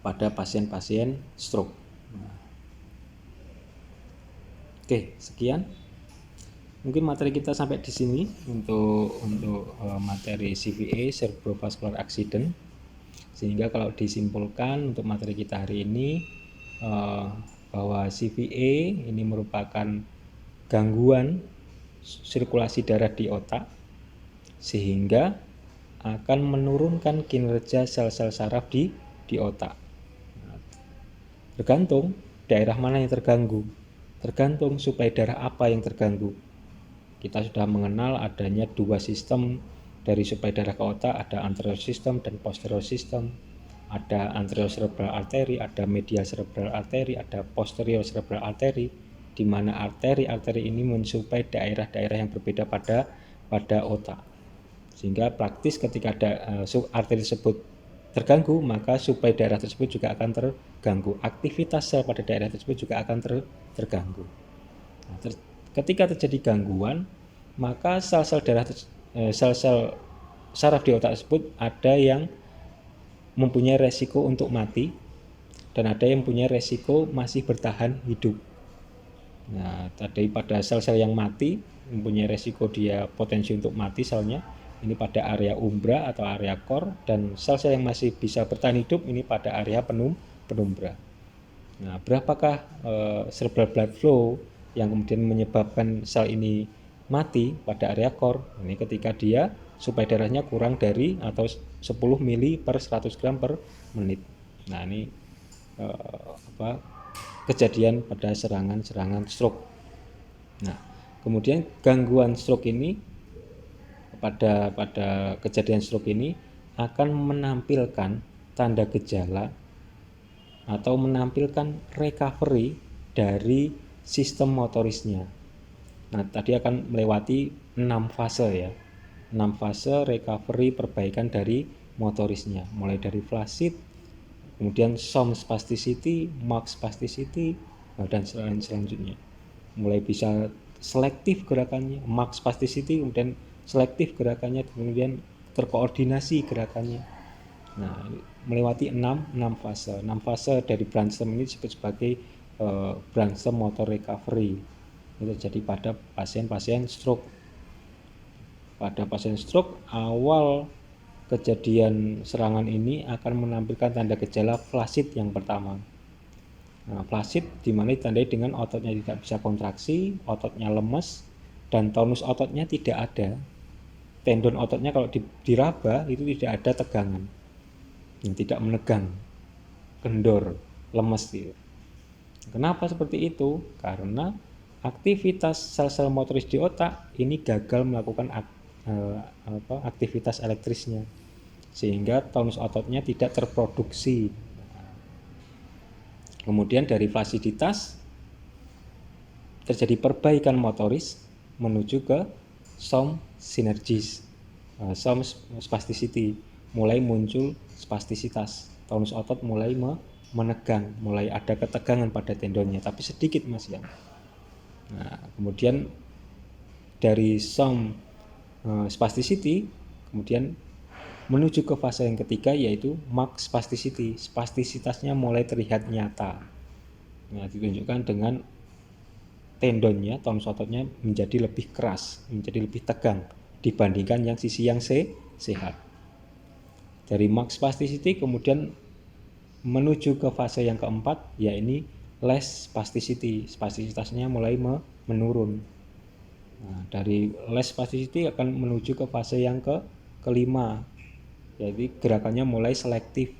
pada pasien-pasien stroke. Oke, sekian. Mungkin materi kita sampai di sini untuk materi CVA, cerebrovascular accident. Sehingga kalau disimpulkan untuk materi kita hari ini, bahwa CVA ini merupakan gangguan sirkulasi darah di otak, sehingga akan menurunkan kinerja sel-sel saraf di otak. Tergantung daerah mana yang terganggu, tergantung suplai darah apa yang terganggu. Kita sudah mengenal adanya dua sistem dari suplai darah ke otak, ada anterior system dan posterior system. Ada anterior cerebral artery, ada medial cerebral artery, ada posterior cerebral artery, di mana arteri ini mensuplai daerah-daerah yang berbeda pada otak. Sehingga praktis ketika ada arteri tersebut terganggu, maka suplai darah tersebut juga akan terganggu. Aktivitas sel pada daerah tersebut juga akan terganggu. Nah, ketika terjadi gangguan, maka sel-sel saraf di otak tersebut ada yang mempunyai resiko untuk mati dan ada yang punya resiko masih bertahan hidup. Nah, tadi pada sel-sel yang mati mempunyai resiko dia potensi untuk mati selnya, ini pada area umbra atau area core, dan sel-sel yang masih bisa bertahan hidup ini pada area penumbra. Nah, berapakah cerebral blood flow yang kemudian menyebabkan sel ini mati pada area core? Ini ketika dia suplai darahnya kurang dari atau 10 mili per 100 gram per menit. Nah, ini kejadian pada serangan stroke. Nah, kemudian gangguan stroke ini pada kejadian stroke ini akan menampilkan tanda gejala atau menampilkan recovery dari sistem motorisnya. Nah, tadi akan melewati 6 fase ya. 6 fase recovery perbaikan dari motorisnya, mulai dari flaccid, kemudian some spasticity, marked spasticity, dan selanjutnya. Mulai bisa selektif gerakannya, marked spasticity, kemudian selektif gerakannya, kemudian terkoordinasi gerakannya. Nah, melewati 6 fase. 6 fase dari brainstem ini disebut sebagai brainstem motor recovery. Itu terjadi pada pasien-pasien stroke. Pada pasien stroke, awal kejadian serangan ini akan menampilkan tanda gejala flaccid yang pertama. Nah, flaccid dimana ditandai dengan ototnya tidak bisa kontraksi, ototnya lemes, dan tonus ototnya tidak ada. Tendon ototnya kalau diraba itu tidak ada tegangan, tidak menegang, kendor, lemes gitu. Kenapa seperti itu? Karena aktivitas sel-sel motoris di otak ini gagal melakukan aktivitas elektrisnya, sehingga tonus ototnya tidak terproduksi. Kemudian dari flasiditas terjadi perbaikan motoris menuju ke some synergis, some spasticity, mulai muncul spastisitas, tonus otot mulai menegang, mulai ada ketegangan pada tendonnya, tapi sedikit mas ya. Nah, kemudian dari some spasticity kemudian menuju ke fase yang ketiga, yaitu marked spasticity. Spastisitasnya mulai terlihat nyata. Nah, ditunjukkan dengan tendonnya, tonus ototnya menjadi lebih keras, menjadi lebih tegang dibandingkan yang sisi yang sehat. Dari marked spasticity kemudian menuju ke fase yang keempat, yaitu less spasticity. Spastisitasnya mulai menurun. Nah, dari less spasticity akan menuju ke fase yang kelima, yaitu gerakannya mulai selektif.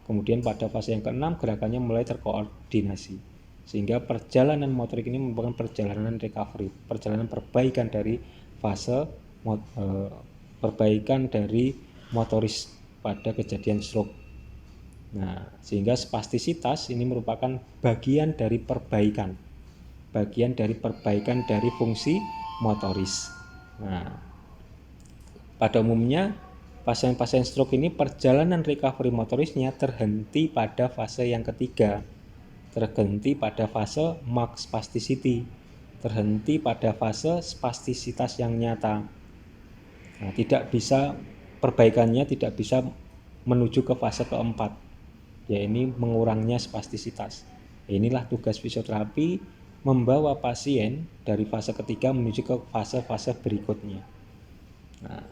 Kemudian pada fase yang keenam gerakannya mulai terkoordinasi, sehingga perjalanan motorik ini merupakan perjalanan recovery, perjalanan perbaikan dari fase perbaikan dari motoris pada kejadian stroke. Nah, sehingga spastisitas ini merupakan bagian dari perbaikan dari fungsi motoris. Nah, pada umumnya pasien-pasien stroke ini perjalanan recovery motorisnya terhenti pada fase yang ketiga, terhenti pada fase marked spasticity, terhenti pada fase spastisitas yang nyata. Nah, perbaikannya tidak bisa menuju ke fase keempat, yaitu mengurangnya spastisitas. Inilah tugas fisioterapi, membawa pasien dari fase ketiga menuju ke fase-fase berikutnya. Nah,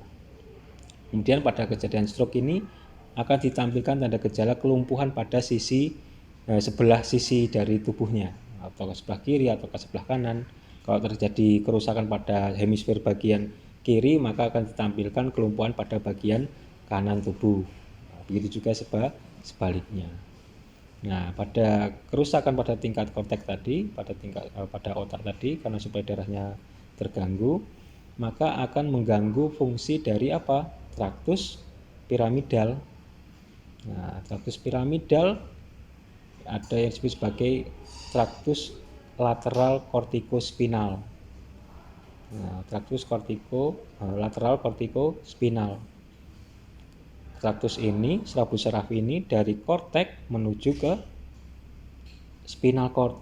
kemudian pada kejadian stroke ini akan ditampilkan tanda gejala kelumpuhan pada sebelah sisi dari tubuhnya, atau ke sebelah kiri atau ke sebelah kanan. Kalau terjadi kerusakan pada hemisfer bagian kiri, maka akan ditampilkan kelumpuhan pada bagian kanan tubuh. Begitu juga sebaliknya. Nah, pada kerusakan pada tingkat korteks tadi, pada otak tadi, karena suplai darahnya terganggu, maka akan mengganggu fungsi dari traktus piramidal. Nah, traktus piramidal ada yang disebut sebagai traktus lateral kortikospinal. Nah, traktus lateral kortikospinal. Traktus ini, serabut saraf ini dari korteks menuju ke spinal cord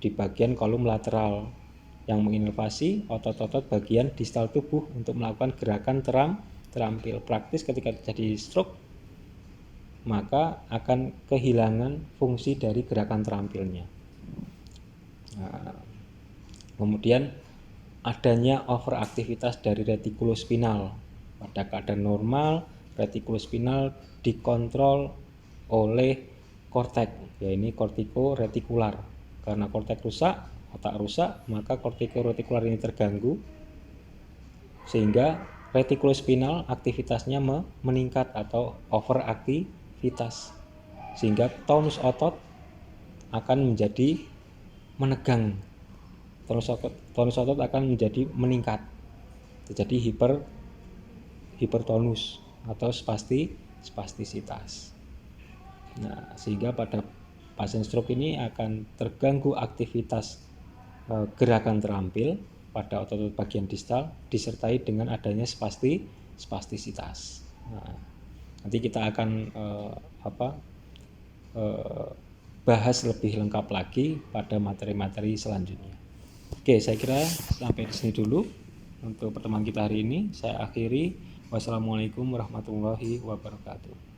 di bagian kolum lateral yang menginervasi otot-otot bagian distal tubuh untuk melakukan gerakan terampil. Praktis ketika terjadi stroke, maka akan kehilangan fungsi dari gerakan terampilnya. Nah, kemudian adanya overaktivitas dari retikulospinal. Pada keadaan normal, retikulospinal dikontrol oleh korteks, yaitu kortikoretikular. Karena korteks rusak, otak rusak, maka kortikoretikular ini terganggu, sehingga retikulospinal aktivitasnya meningkat atau overaktivitas, sehingga tonus otot akan menjadi menegang, tonus otot akan menjadi meningkat, terjadi hipertonus atau spastisitas. Nah, sehingga pada pasien stroke ini akan terganggu aktivitas gerakan terampil pada otot bagian distal disertai dengan adanya spastisitas. Nah, nanti kita akan bahas lebih lengkap lagi pada materi-materi selanjutnya. Oke, saya kira sampai di sini dulu untuk pertemuan kita hari ini. Saya akhiri. Wassalamualaikum warahmatullahi wabarakatuh.